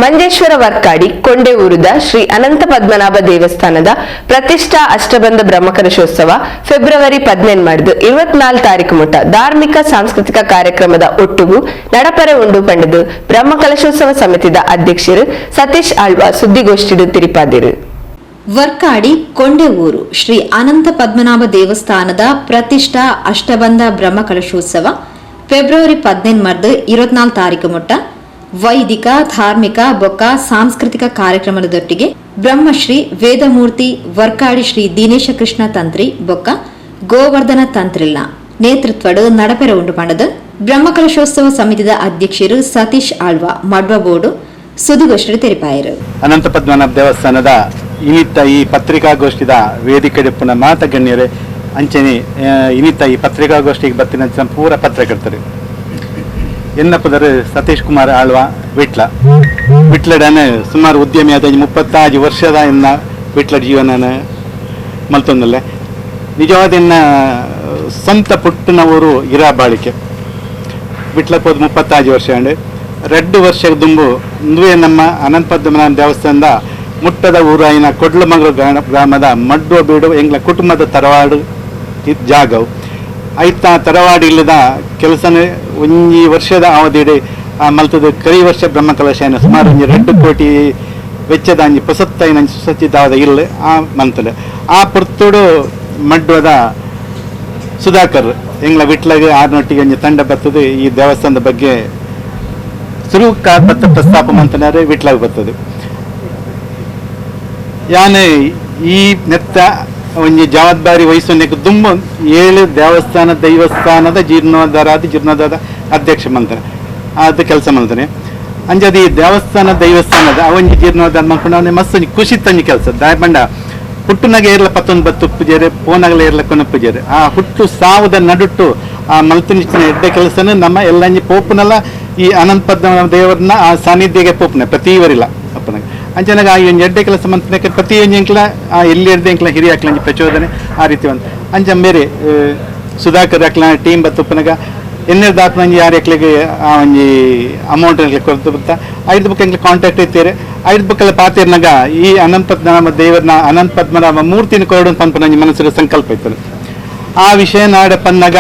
ಮಂಜೇಶ್ವರ ವರ್ಕಾಡಿ ಕೊಂಡೆಊರುದ ಶ್ರೀ ಅನಂತ ಪದ್ಮನಾಭ ದೇವಸ್ಥಾನದ ಪ್ರತಿಷ್ಠಾ ಅಷ್ಟಬಂಧ ಬ್ರಹ್ಮಕಲಶೋತ್ಸವ ಫೆಬ್ರವರಿ 14 24 ತಾರೀಕು ಮುಟ್ಟ ಧಾರ್ಮಿಕ ಸಾಂಸ್ಕೃತಿಕ ಕಾರ್ಯಕ್ರಮದ ಒಟ್ಟುಗು ನಡಪರೆ ಉಂಡು ಪಂಡದು ಬ್ರಹ್ಮಕಲಶೋತ್ಸವ ಸಮಿತಿದ ಅಧ್ಯಕ್ಷರು ಸತೀಶ್ ಆಳ್ವ ಸುದ್ದಿಗೋಷ್ಠಿಡು ತಿರುಪಾದಿರು. ವರ್ಕಾಡಿ ಕೊಂಡೆಊರು ಶ್ರೀ ಅನಂತ ಪದ್ಮನಾಭ ದೇವಸ್ಥಾನದ ಪ್ರತಿಷ್ಠಾ ಅಷ್ಟಬಂಧ ಬ್ರಹ್ಮಕಲಶೋತ್ಸವ ಫೆಬ್ರವರಿ 14 24 ತಾರೀಕು ಮುಟ್ಟ ವೈದಿಕ ಧಾರ್ಮಿಕ ಬೊಕ್ಕ ಸಾಂಸ್ಕೃತಿಕ ಕಾರ್ಯಕ್ರಮದೊಟ್ಟಿಗೆ ಬ್ರಹ್ಮಶ್ರೀ ವೇದಮೂರ್ತಿ ವರ್ಕಾಡಿ ಶ್ರೀ ದಿನೇಶ ಕೃಷ್ಣ ತಂತ್ರಿ ಬೊಕ್ಕ ಗೋವರ್ಧನ ತಂತ್ರಿಲ್ನ ನೇತೃತ್ವಡು ನಡಪೆರ ಉಂಡು ಪಂಡದು ಬ್ರಹ್ಮಕಲಶೋತ್ಸವ ಸಮಿತಿದ ಅಧ್ಯಕ್ಷರು ಸತೀಶ್ ಆಳ್ವ ಮಡ್ವಬೋಡು ಸುದ್ದಿಗೋಷ್ಠಿ ತೆರಿಪಾಯರು. ಅನಂತ ಪದ್ಮನಾಭ ದೇವಸ್ಥಾನದ ಇನಿತ್ತ ಈ ಪತ್ರಿಕಾಗೋಷ್ಠಿದ ವೇದಿಕೆ ಪುನಃ ಮಾತಗಣ್ಯರೇ ಅಂಚನೆ ಇನಿತ್ತ ಈ ಪತ್ರಿಕಾಗೋಷ್ಠಿಗೆ ಬರ್ತಿನ ಪೂರ ಪತ್ರಕರ್ತರು ಎನ್ನಪ್ಪದರು ಸತೀಶ್ ಕುಮಾರ್ ಆಳ್ವ ವಿಟ್ಲಡನ ಸುಮಾರು ಉದ್ಯಮಿ ಆದ 35 ವರ್ಷದ ಎನ್ನ ವಿಟ್ಲಡ್ ಜೀವನ ಮಲ್ತೊಂದಲ್ಲೇ ನಿಜವಾದ ಎನ್ನ ಸ್ವಂತ ಪುಟ್ಟನವರು ಇರಾ ಬಾಳಿಕೆ ವಿಟ್ಲಕ್ಕೆ ಹೋದ 35 ವರ್ಷ ಅಂಡ್ 2 ವರ್ಷ ದುಂಬು ಇಂದುವೆ ನಮ್ಮ ಅನಂತ ಪದ್ಮನಾಭ ದೇವಸ್ಥಾನದ ಮುಟ್ಟದ ಊರಾಯಿನ ಕೊಡ್ಲಮಂಗ್ರು ಗ್ರಾಮದ ಮಡ್ಡುವ ಬೀಡು ಎಂಗ್ಲ ಕುಟುಂಬದ ತರವಾಡು ಜಾಗವು ಐತ ತರವಾಡು ಇಲ್ಲದ ಕೆಲಸನೇ ಒಂಜಿ ವರ್ಷದ ಅವಧಿಡೆ ಮಲ್ತದ ಕೈ ವರ್ಷ ಬ್ರಹ್ಮಕಲಶನ ಸುಮಾರು 2 ಕೋಟಿ ವೆಚ್ಚದ ಅಂಜಿ ಪೊಸತ್ತೈನ ಸುಸಜ್ಜಿತವಾದ ಇಲ್ಲ ಆ ಮಂತಲೆ ಆ ಪುರ್ತುಡು ಮಡ್ವದ ಸುಧಾಕರ್ ಎಂಗ್ಲ ವಿಟ್ಲಗೆ ಆರ್ನೊಟ್ಟಿಗೆ ಒಂಜಿ ತಂಡ ಬರ್ತದೆ ಈ ದೇವಸ್ಥಾನದ ಬಗ್ಗೆ ಶುರು ಪ್ರಸ್ತಾಪ ಮಂತನಾರೆ ವಿಟ್ಲಾಗ ಬರ್ತದೆ ಯಾನೆ ಈ ನೆತ್ತ ಒಂಜಿ ಜವಾಬ್ದಾರಿ ವಹಿಸೋನೆಕ್ ತುಂಬ 7 ದೇವಸ್ಥಾನ ದೈವಸ್ಥಾನದ ಜೀರ್ಣೋದ್ಧಾರದ ಅಧ್ಯಕ್ಷ ಮಂತಾನೆ ಅದು ಕೆಲಸ ಮಾಡ್ತಾನೆ ಅಂಜದು ಈ ದೇವಸ್ಥಾನ ದೈವಸ್ಥಾನದ ಅವೊಂಜಿ ಜೀರ್ಣೋದ್ಧಾರ ಮಾಡ್ಕೊಂಡು ಮಸ್ತ್ ಖುಷಿ ತಂಜಿ ಕೆಲಸ ದಾಯಪಂಡ ಹುಟ್ಟುನಾಗ ಏರ್ಲ 11 ಬತ್ತು ಪೂಜೆರೆ ಪೋನಾಗಲ ಏರ್ಲ ಕೊನ ಪೂಜೆರೆ ಆ ಹುಟ್ಟು ಸಾವುದ ನಡುಟ್ಟು ಆ ಮಲ್ತನಿಷ್ಠನ ಎಡ್ಡೆ ಕೆಲಸನ ನಮ್ಮ ಎಲ್ಲಂಜಿ ಪೋಪನಲ್ಲ ಈ ಅನಂತ ಪದ್ಮನಾಭ ದೇವರನ್ನ ಆ ಸಾನ್ನಿಧ್ಯಗೆ ಪೋಪನೆ ಪ್ರತಿವರಿಲ್ಲ ಅಪ್ಪನಾಗ ಅಂಚನಾಗ ಆ ಒಂದು ಎಡ್ಡೆ ಕೆಲಸ ಮಂತನಕ್ಕೆ ಪ್ರತಿ ಒಂಜಂಕ್ಲ ಆ ಎಲ್ಲಿ ಎಡ್ಡೆ ಅಂಕ್ಲ ಹಿರಿಯ ಹಾಕ್ಲಂಜಿ ಪ್ರಚೋದನೆ ಆ ರೀತಿ ಒಂದು ಅಂಚ ಬೇರೆ ಸುಧಾಕರ್ ಹಾಕ್ಲ ಟೀಮ್ ಬತ್ತಪ್ಪನಾಗ ಎನ್ನೆರ್ ದಾತ್ನಂಜಿ ಯಾರು ಹಾಕ್ಲಿಗೆ ಆ ಒಂಜಿ ಅಮೌಂಟ್ ಕೊರತು ಬತ್ತ 5 ಬುಕ್ ಎಂಕ್ಲ ಕಾಂಟ್ಯಾಕ್ಟ್ ಐತೇರೆ 5 ಬುಕ್ಕಲ್ಲಿ ಪಾತೇರ್ನಾಗ ಈ ಅನಂತ ಪದ್ಮನಾಭ ದೇವರನ್ನ ಅನಂತ ಪದ್ಮನಾಭ ಮೂರ್ತಿನ ಕೊರಡು ಪಂಪ ನಂಜಿ ಮನಸ್ಸಿಗೆ ಸಂಕಲ್ಪ ಇತ್ತು ಆ ವಿಷಯ ನಾಡ ಪನ್ನಾಗ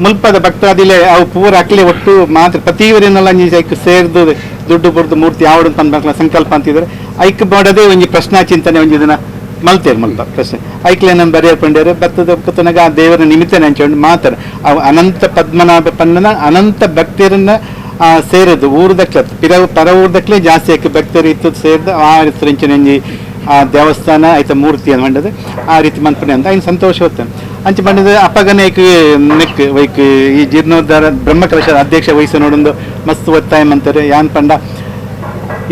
ಮುಲ್ಪದ ಭಕ್ತಾದಿಲೆ ಅವು ಪೂರ ಹಾಕ್ಲಿ ಒಟ್ಟು ಮಾತ್ರ ಪ್ರತಿವರಿನೆಲ್ಲ ಐಕ್ ಸೇರ್ದು ದುಡ್ಡು ಬಡ್ದು ಮೂರ್ತಿ ಯಾವಡು ಪಂಪ ಸಂಕಲ್ಪ ಅಂತಿದ್ರೆ ಐಕ್ ಮಾಡೋದೇ ಒಂಜಿ ಪ್ರಶ್ನಾ ಚಿಂತನೆ ಒಂಜಿ ದಿನ ಮಲ್ತೇರು ಮಲ್ಪ ಪ್ರಶ್ನೆ ಐಕ್ಲೇನ ಬರೆಯಲ್ಕೊಂಡೇರು ಬತ್ತದ ಕತ್ತನಾಗ ಆ ದೇವರ ನಿಮಿತ್ತನೆ ಹಂಚ್ಕೊಂಡು ಮಾತಾಡ ಅವು ಅನಂತ ಪದ್ಮನಾಭ ಪನ್ನನ ಅನಂತ ಭಕ್ತರನ್ನ ಸೇರಿದ್ದು ಊರ್ದಕ್ಲೆ ಪರ ಊರ್ದಕ್ಲೆ ಜಾಸ್ತಿ ಆಕೆ ಭಕ್ತರು ಇತ್ತು ಸೇರಿದು ಆ ರೀತಿ ಆ ದೇವಸ್ಥಾನ ಆಯ್ತ ಮೂರ್ತಿ ಅಂತ ಮಂಡದು ಆ ರೀತಿ ಮನ್ಪನೆ ಅಂತ ಐನು ಸಂತೋಷ ಹೊತ್ತಾನೆ ಅಂಚೆ ಬಂದಿದ್ದು ಅಪ್ಪಗನೇ ನೆಕ್ ವೈಕ್ ಈ ಜೀರ್ಣೋದ್ಧಾರ ಬ್ರಹ್ಮಕಲಶದ ಅಧ್ಯಕ್ಷ ವಹಿಸಿ ನೋಡೊಂದು ಮಸ್ತ್ ಒತ್ತಾಯ ಅಂತಾರೆ ಯಾನ್ ಪಂಡ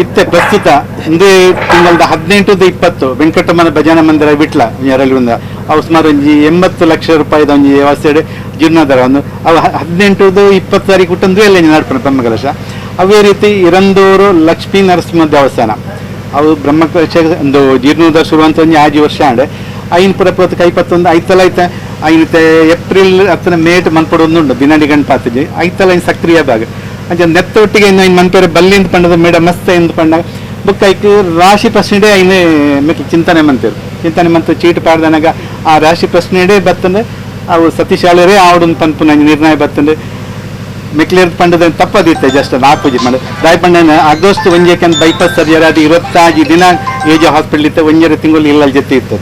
ಇತ್ತೆ ಪ್ರಸ್ತುತ ಒಂದೇ ತಿಂಗಳದ 18-20 ವೆಂಕಟಮ್ಮನ ಭಜನಾ ಮಂದಿರ ಬಿಟ್ಲ ಯಾರಲ್ಲಿ ಒಂದು ಅವು ಸುಮಾರು ಒಂಜಿ 80 ಲಕ್ಷ ರೂಪಾಯಿದ ಒಂಜಿ ವ್ಯವಸ್ಥೆ ಜೀರ್ಣೋದ್ಧಾರ ಒಂದು ಅವು 18-20 ತಾರೀಕು ಹುಟ್ಟಂದ್ರೆ ಎಲ್ಲ ನಡ್ಪಣ ಬ್ರಹ್ಮಕಲಶ ಅವೇ ರೀತಿ ಇರಂದೂರು ಲಕ್ಷ್ಮೀ ನರಸಿಂಹ ದೇವಸ್ಥಾನ ಅವು ಬ್ರಹ್ಮಕಲಶ ಒಂದು ಜೀರ್ಣೋದ್ಧಾರ ಶುರುವಂತ ಒಂದು 5 ವರ್ಷ ಅಂಡೆ ಐನ್ ಪುರ 21 ಐತಲ್ಲ ಐತೆ ಐನತೆ ಏಪ್ರಿಲ್ 10 ಮೇಟ್ ಮನ್ಪಡೊಂದುಂಡು ಬಿನಾಡಿ ಗಣಪಾತಿಜಿ ಐತಲ್ಲ ಐನ್ ಸಕ್ರಿಯ ಭಾಗ ಅಂಚೆ ನೆತ್ತೊಟ್ಟಿಗೆ ಇನ್ನು ಐನ್ ಮನ್ಪೇರೆ ಬಲ್ಲಿಂದ ಪಂಡದ ಮೇಡ ಮಸ್ತ್ ಎಂದು ಪಂಡಾಗ ಬುಕ್ ಐಕ್ ರಾಶಿ ಪ್ರಶ್ನೆಡೆ ಐನೇ ಮಿಕ್ ಚಿಂತನೆ ಮಂತು ಚೀಟ್ ಪಾಡ್ದನಾಗ ಆ ರಾಶಿ ಪ್ರಶ್ನೆಡೆ ಬತ್ತಂದ್ರೆ ಅವು ಸತೀಶಾಳರೇ ಆವಡೊಂದು ಪಂಪು ನಂಗೆ ನಿರ್ಣಯ ಬತ್ತಂದ್ರೆ ಮಿಕ್ಲೇರ್ ಪಂಡದ ತಪ್ಪದಿತ್ತೆ ಜಸ್ಟ್ 4 ಪೂಜೆ ಮಾಡಿ ದಾಯ್ ಪಂಡನ ಆಗಸ್ಟ್ ಒಂಜಕ್ಕೆ ಬೈಪಾಸ್ ಸರ್ಜರಿ ಅದು 25 ದಿನ ಏಜ್ ಹಾಸ್ಪಿಟಲ್ ಇತ್ತು 1 ತಿಂಗಳು ಇಲ್ಲಲ್ಲಿ ಜೊತೆ ಇತ್ತು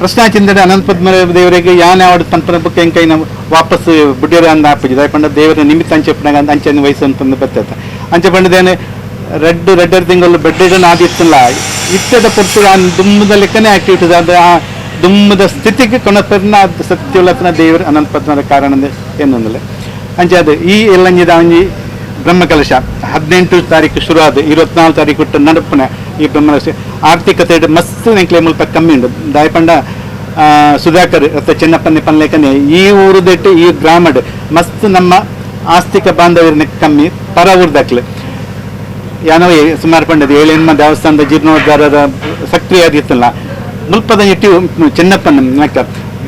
ಪ್ರಶ್ನಾ ಚಿಂತನೆ ಅನಂತ ಪದ್ಮನಾಭ ದೇವರಿಗೆ ಯಾನ್ ಯಾವಡ್ ಪಂಪನ ಬುಕ್ ಹೆಂಗೆ ನಾವು ವಾಪಸ್ ಬುಡ್ಡಿರ ಅಂದ ಆಪೂಜೆ ದಾಯ್ ಪಂಡ ದೇವರ ನಿಮಿತ್ತ ಅಂಚೆಪ್ಪನಾಗ ಅಂತ ಅಂಚೆನ ವಯಸ್ಸು ಅಂತಂದು ಬರ್ತೈತೆ ಅಂಚೆ ಪಂಡದೇನೆ 2 ತಿಂಗಳು ಬೆಡ್ಡನ್ನು ಆದಿತ್ತಲ್ಲ ಇತ್ತದ ಪುರ್ತು ಆ ದುಮ್ಮದ ಲೆಕ್ಕನೇ ಆಕ್ಟಿವಿಟೀಸ್ ಅದು ಆ ದುಮ್ಮದ ಸ್ಥಿತಿಗೆ ಕೊನಪರ್ನ ಅದು ಸತ್ಯುಲತನ ದೇವರು ಅನಂತ ಪದ್ಮನಾಭ ಕಾರಣ ಏನೊಂದಲ್ಲ ಅಂಚೆ ಅದು ಈ ಎಲ್ಲಂಜಿದ ಒಂಜಿ ಬ್ರಹ್ಮಕಲಶ 18 ತಾರೀಕು ಶುರು ಆದ 24 ತಾರೀಕು ಹುಟ್ಟು ನಡಪನೆ ಈ ಬ್ರಹ್ಮಕಲಶ ಆರ್ಥಿಕತೆ ಮಸ್ತ್ ನೆಂಕ್ಲೆ ಮುಲ್ಪ ಕಮ್ಮಿ ಉಂಟು ದಾಯಪಂಡ ಸುಧಾಕರ್ ಅಥವಾ ಚೆನ್ನಪ್ಪನ ಪನ್ಲೇಖನೆ ಈ ಊರುದಟ್ಟು ಈ ಗ್ರಾಮಡ್ ಮಸ್ತ್ ನಮ್ಮ ಆಸ್ತಿಕ ಬಾಂಧವ್ಯನ ಕಮ್ಮಿ ಪರ ಊರ್ದಕ್ಲೆ ಯಾನೋ ಸುಮಾರು ಪಂಡದ 7 ದೇವಸ್ಥಾನದ ಜೀರ್ಣೋದ್ಧಾರದ ಸಕ್ರಿಯ ಆಗಿತ್ತಲ್ಲ ಮುಲ್ಪದ ಇಟ್ಟು ಚೆನ್ನಪ್ಪನ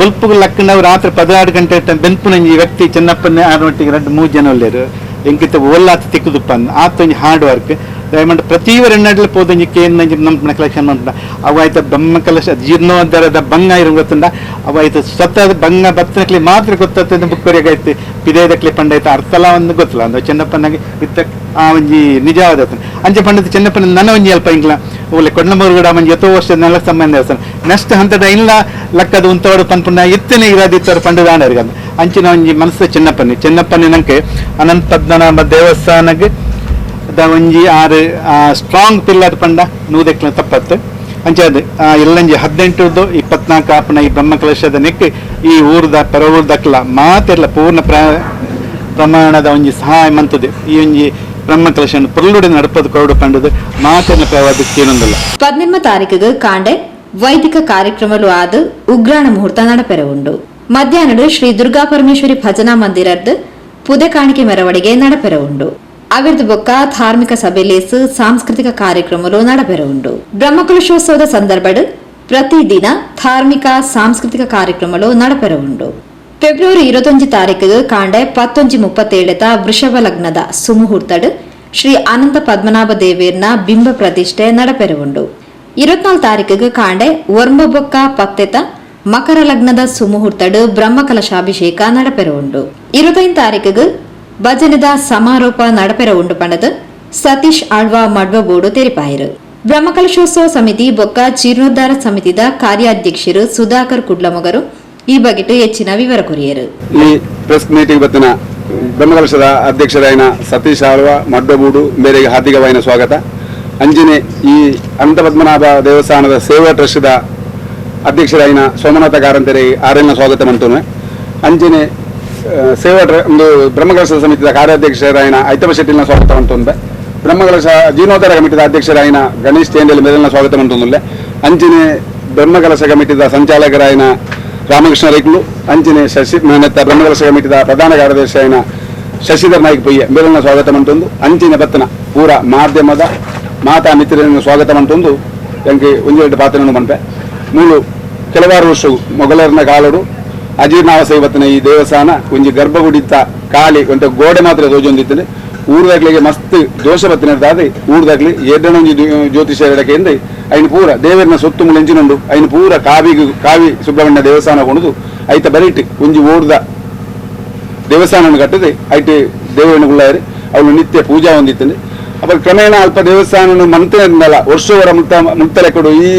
ಬಲ್ಪುಗಳು ಲಕ್ಕಂಡವು ರಾತ್ರಿ 16 ಗಂಟೆ ಬೆನ್ಪುನ ಈ ವ್ಯಕ್ತಿ ಚೆನ್ನಪ್ಪನ ಆರೊಟ್ಟಿಗೆ 2-3 ಜನ ಒಳ್ಳೆಯರು ಎಂಕಿತ ಒಲ್ಲಾತ ತಿಕ್ಕುದುಪ್ಪ ಆತೊಂಜಿ ಹಾರ್ಡ್ ವರ್ಕ್ ದಯಮಾಡಿ ಪ್ರತಿವರ ಎಣ್ಣೆಡ್ಲ ಪೋದೊಂಜಿ ಕೇನ್ ನಮ್ಮ ಕಲೆಕ್ಷನ್ ಮಾಡ್ಕೊಂಡ ಅವು ಆಯ್ತು ಬ್ರಹ್ಮ ಕಲಶ ಜೀರ್ಣೋದ್ಧಾರದ ಭಂಗ ಇರೋ ಗೊತ್ತುಂಡ ಅವು ಆಯ್ತು ಸ್ವತಃ ಭಂಗ ಬತ್ತನಕ್ಲಿ ಮಾತ್ರ ಗೊತ್ತಾಗ್ತದೆ ಬುಕ್ಕರಿಗಾಯ್ತು ಪಿದೇದಕ್ಲಿ ಪಂಡಾಯ್ತು ಅರ್ಥಲ ಒಂದು ಗೊತ್ತಿಲ್ಲ ಅಂದ್ರೆ ಚೆನ್ನಪ್ಪನಾಗೆ ಇತ್ತ ಆ ಒಂಜಿ ನಿಜವಾದ ಅಂಚೆ ಪಂಡದ ಚೆನ್ನಪ್ಪನ ನನ್ನ ಒಂಜಿ ಅಲ್ಪ ಇಂಗ್ಲ ಒಳ್ಳೆ ಕೊಡ್ಲಮೂರುಗಡ ಮಂಜಿ ಎತ್ತೋ ವರ್ಷ ನೆಲಕ್ಕೆ ಸಂಬಂಧ ದೇವಸ್ಥಾನ ನೆಕ್ಸ್ಟ್ ಹಂತದ ಇಲ್ಲ ಲಕ್ಕದ ಉಂತವಾಡು ಪನ್ಪುಂಡ ಎತ್ತನೇ ಇರಾದಿತ್ತವ್ರು ಪಂಡದಾಣರಿಗೆ ಅಂಚಿನ ಒಂಜಿ ಮನಸ್ಸು ಚೆನ್ನಪ್ಪನಿ ನಂಗೆ ಅನಂತ ಪದ್ಮನಾಭ ದೇವಸ್ಥಾನಕ್ಕೆ ಒಂಜಿ ಆರು ಸ್ಟ್ರಾಂಗ್ ಪಿಲ್ಲರ್ ಪಂಡ ನೂದೆಕ್ಲ ತಪ್ಪತ್ತು ಅಂಚೆ ಎಲ್ಲಂಜಿ 18 24 ಆಪನ ಈ ಬ್ರಹ್ಮಕಲಶದ ನೆಕ್ ಈ ಊರ್ದ ಪರ ಊರ್ದಕ್ಲ ಮಾತೆಲ್ಲ ಪೂರ್ಣ ಪ್ರಮಾಣದ ಒಂಜಿ ಸಹಾಯ ಮಂತದೆ ಈ ಒಂಜಿ ಬ್ರಹ್ಮಕಲಶ ಪುರುಳುಡೆ ನಡಪದು ಕೊರಡು ಪಂಡದು ಮಾತೆಲ್ಲ ಪ್ರವಾದಕ್ಕೇನೊಂದಲ್ಲ 18 ತಾರೀಕಿಗೆ ಕಾಂಡೆ ವೈದಿಕ ಕಾರ್ಯಕ್ರಮಲು ಆದ ಉಗ್ರಾಣ ಮುಹೂರ್ತ ನಡಪೆರೆ ಉಂಡು ಮಧ್ಯಾಹ್ನಡು ಶ್ರೀ ದುರ್ಗಾ ಪರಮೇಶ್ವರಿ ಭಜನಾ ಮಂದಿರದ್ದು ಪುದೆ ಕಾಣಿಕೆ ಮೆರವಣಿಗೆ ನಡಪೆರೆ ಉಂಡು ಅವಿರ್ದು ಬೊಕ್ಕ ಧಾರ್ಮಿಕ ಸಭೆಲೇಸು ಸಾಂಸ್ಕೃತಿಕ ಕಾರ್ಯಕ್ರಮಲು ನಡಪೆರೆ ಉಂಡು ಬ್ರಹ್ಮಕಲಶೋತ್ಸವದ ಸಂದರ್ಭಡು ಪ್ರತಿದಿನ ಧಾರ್ಮಿಕ ಸಾಂಸ್ಕೃತಿಕ ಕಾರ್ಯಕ್ರಮಲು ನಡಪೆರೆ ಉಂಡು ಫೆಬ್ರವರಿ 21 ತಾರೀಕಿಗೆ ಕಾಂಡೆ 19:37 ವೃಷಭ ಲಗ್ನದ ಸುಮುಹೂರ್ತಡು ಶ್ರೀ ಅನಂತ ಪದ್ಮನಾಭ ದೇವೇರ್ನ ಬಿಂಬ ಪ್ರತಿಷ್ಠೆ ನಡಪೆರೆ ಉಂಡು 24 ತಾರೀಕಿಗೆ ಕಾಂಡೆ ವರ್ಮಬೊಕ್ಕ ಪತ್ತೆತ ಮಕರ ಲಗ್ನದ ಸುಮುಹೂರ್ತಡು ಬ್ರಹ್ಮಕಲಶಾಭಿಷೇಕ ನಡಪೆರೆ ಉಂಡು 25 ತಾರೀಕಿಗೆ ಭಜನೆದ ಸಮಾರೋಪ ನಡಪೆರೆ ಉಂಡು ಪಂಡದು ಸತೀಶ್ ಆಳ್ವ ಮಡ್ವ ಬೋರ್ಡು ತೆರಿಪಾಯಿರು ಬ್ರಹ್ಮಕಲಶೋತ್ಸವ ಸಮಿತಿ ಬೊಕ್ಕ ಜೀರ್ಣೋದ್ಧಾರ ಸಮಿತಿದ ಕಾರ್ಯಾಧ್ಯಕ್ಷರು ಸುಧಾಕರ್ ಕುಡ್ಲಮೊಗರು ಈ ಬಗೆಟು ಹೆಚ್ಚಿನ ವಿವರ ಕೊರಿಯರು. ಈ ಪ್ರೆಸ್ ಮೀಟಿಂಗ್ ಬತ್ತಿನ ಬ್ರಹ್ಮಕಲಶದ ಅಧ್ಯಕ್ಷರಾಯಿನ ಸತೀಶ್ ಆಳ್ವ ಮಡ್ವಬೂಡು ಮೇರೆಗೆ ಹಾರ್ದಿಕವಾಯಿನ ಸ್ವಾಗತ. ಅಂಜನೆ ಈ ಅನಂತ ಪದ್ಮನಾಭ ದೇವಸ್ಥಾನದ ಸೇವಾ ಟ್ರಸ್ಟ್ದ ಅಧ್ಯಕ್ಷರಾಯಿನ ಸೋಮನಾಥ ಕಾರಂತರಿಗೆ ಆರನ್ನ ಸ್ವಾಗತ ಮಂತೋನೆ. ಅಂಜನೆ ಸೇವಾ ಒಂದು ಬ್ರಹ್ಮಕಲಶದ ಸಮಿತಿಯ ಕಾರ್ಯಾಧ್ಯಕ್ಷರಾಯಿನ ಐತಪ್ಪ ಶೆಟ್ಟಿನ ಸ್ವಾಗತ ಮಂತೊಂದೆ. ಬ್ರಹ್ಮಕಲಶ ಜೀರ್ಣೋದ್ಧಾರ ಕಮಿಟಿದ ಅಧ್ಯಕ್ಷರಾಯಿನ ಗಣೇಶ್ ತೇಂಡಲಿ ಮೇಲಿನ ಸ್ವಾಗತ ಮಂತೊಂದುಲ್ಲೆ. ಅಂಜನೆ ಬ್ರಹ್ಮಕಲಶ ಕಮಿಟಿದ ಸಂಚಾಲಕರಾಯಿನ ರಾಮಕೃಷ್ಣ ರೈಕ್ಲು ಅಂಚನೆ ಬ್ರಹ್ಮಕಲಶ ಕಮಿಟಿದ ಪ್ರಧಾನ ಕಾರ್ಯದರ್ಶಿಯಾಯಿನ ಶಶಿಧರ್ ನಾಯ್ಕ ಪೊಯ್ಯ ಮೇಲಿನ ಸ್ವಾಗತ ಮಂತೊಂದು ಅಂಚಿನ ಬತ್ತನ ಪೂರ ಮಾಧ್ಯಮದ ಮಾತಾ ಮಿತ್ರರನ್ನು ಸ್ವಾಗತ ಮಂತೊಂದು ಎಂಗೆ ಒಂದೆರಡು ಪಾತ್ರವನ್ನು ಮನ್ಪೆ ಮೂಲು ಕೆಲವಾರು ವರ್ಷ ಮೊಘಲರನ ಕಾಲಡು ಅಜೀರ್ಣಾವಸೆ ಇವತ್ತಿನ ಈ ದೇವಸ್ಥಾನ ಒಂಜಿ ಗರ್ಭಗುಡಿತ್ತ ಕಾಲಿ ಒಂಟ ಗೋಡೆ ಮಾತ್ರ ತೋಜೊಂದಿತ್ತದೆ ಊರ್ದಾಗ್ಲಿಗೆ ಮಸ್ತ್ ದೋಷ ಬತ್ತಿನದಾದ್ರೆ ಊರ್ದಾಗ್ಲಿ ಎಡ್ಡನೊಂಜಿ ಜ್ಯೋತಿಷ ಎಡಕೆಂದು ಐನ್ ಪೂರ ದೇವರಿನ ಸೊತ್ತು ಮುಳೆಂಚಿನುಂಡು ಐನ್ ಪೂರ ಕಾವಿ ಸುಬ್ರಹ್ಮಣ್ಯ ದೇವಸ್ಥಾನ ಕೊಂಡುದು ಐತ ಬರೀಟ್ ಒಂಜಿ ಓಡ್ದ ದೇವಸ್ಥಾನ ಕಟ್ಟದೆ ಐಟ್ ದೇವರನ್ನು ಗುಳ್ಳಾರಿ ಅವಳು ನಿತ್ಯ ಪೂಜಾ ಹೊಂದಿತ್ತಂದು ಅಪ್ಪ ಕ್ರಮೇಣ ಅಲ್ಪ ದೇವಸ್ಥಾನ ಮಂತೇನಲ್ಲ ವರ್ಷವರ ಮುಕ್ತಲೆ ಕೊಡು ಈ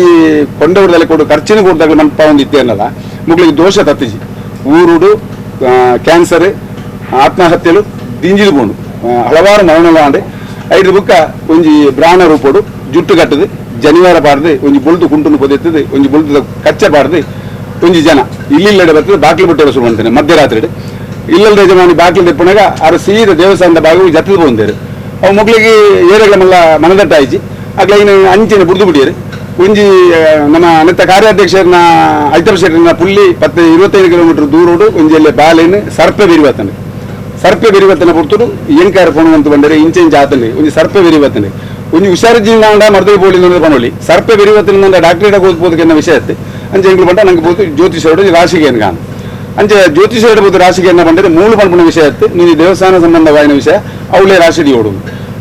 ಕೊಂಡವರದಲ್ಲಿ ಕೊಡು ಖರ್ಚಿನ ಕೊಡ್ದಾಗಲಿ ಮಂಪ ಹೊಂದಿತ್ತೆ ಅನ್ನಲ್ಲ ಮುಗ್ಲಿಗೆ ದೋಷ ತತ್ತಿಜಿ ಊರುಡು ಕ್ಯಾನ್ಸರ್ ಆತ್ಮಹತ್ಯೆಲು ದಿಂಜಿದುಕೊಂಡು ಹಲವಾರು ಮರಣಲ ಅಂಡೆ ಐದು ಬುಕ್ಕ ಒಂಜಿ ಬ್ರಾಹ್ಮಣ ರೂಪಡು ಜುಟ್ಟು ಕಟ್ಟದು ಜನಿವಾರ ಪಾಡ್ದು ಒಂಜಿ ಬುಳ್ದು ಕುಂಟುನು ಪೊದೆತ್ತದು ಒಂಜಿ ಬುಳ್ದು ಕಚ್ಚೆ ಪಾಡ್ದು ಒಂಜಿ ಜನ ಇಲ್ಲಿಲ್ಲಡೆ ಬರ್ತದೆ ಬಾಕ್ಲಿ ಬಿಟ್ಟೆ ಶುರು ಮಾಡ್ತೇನೆ ಮಧ್ಯರಾತ್ರಿ ಇಲ್ಲದ ಯಜಮಾನಿ ಬಾಕ್ಲಿ ತೆಪ್ಪನಾಗ ಅವ್ರು ಸೀದ ದೇವಸ್ಥಾನದ ಭಾಗವು ಜತ್ತದ ಬಂದೇರು ಅವು ಮಕ್ಳಿಗೆ ಏರೆಗಳ ಮಲ್ಲ ಮನದಟ್ಟ ಆಯ್ಚಿ ಆಗ್ಲ ಇನ್ನು ಅಂಚಿನ ಬುಡ್ದು ಬಿಡಿಯರು ಒಂಜಿ ನಮ್ಮ ನೆತ್ತ ಕಾರ್ಯಾಧ್ಯಕ್ಷರನ್ನ ಐತಪ್ಪ ಶೆಟ್ಟರ್ನ ಪುಳ್ಳಿ 25 ಕಿಲೋಮೀಟರ್ ದೂರೋಡು ಒಂಜಿ ಬಾಲೆನ್ ಸರ್ಪೆ ಬೆರಿವತ್ತನ ಪುರ್ತುಡು ಎಂಕಾರ ಪೋಣವಂತ ಬಂದರೆ ಇಂಚೆಂಚ ಆತಂಡೆ ಒಂಜಿ ಸರ್ಪೆ ಬೆರಿವತ್ತನೆ ಒಂಜಿ ಹುಷಾರಿಜಿಂದ ಮರ್ದವಿ ಬೋಳಿಂದ ಪಣೋಳಿ ಸರ್ಪೆ ಬೆರಿವತ್ತನಿಂದ ಡಾಕ್ಟರ್ ಓದ್ಬೋದಕ್ಕೆನ್ನ ವಿಷಯ ಇತ್ತು ಅಂಚೆ ಎಂಗ್ಲು ಬಂಟ ನಂಗೆ ಬೋದು ಜ್ಯೋತಿಷರು ರಾಶಿಗೆ ಕಾಣ ಅಂಚೆ ಜ್ಯೋತಿಷ ಬೋದು ರಾಶಿಗೆ ಬಂದರೆ ಮೂಲು ಪಂಪುನ ವಿಷಯ ಇತ್ತು ನೀನು ದೇವಸ್ಥಾನ ಸಂಬಂಧವಾಯಿನ ವಿಷಯ ಅವಳೇ ರಾಶಿಡಿ ಓಡು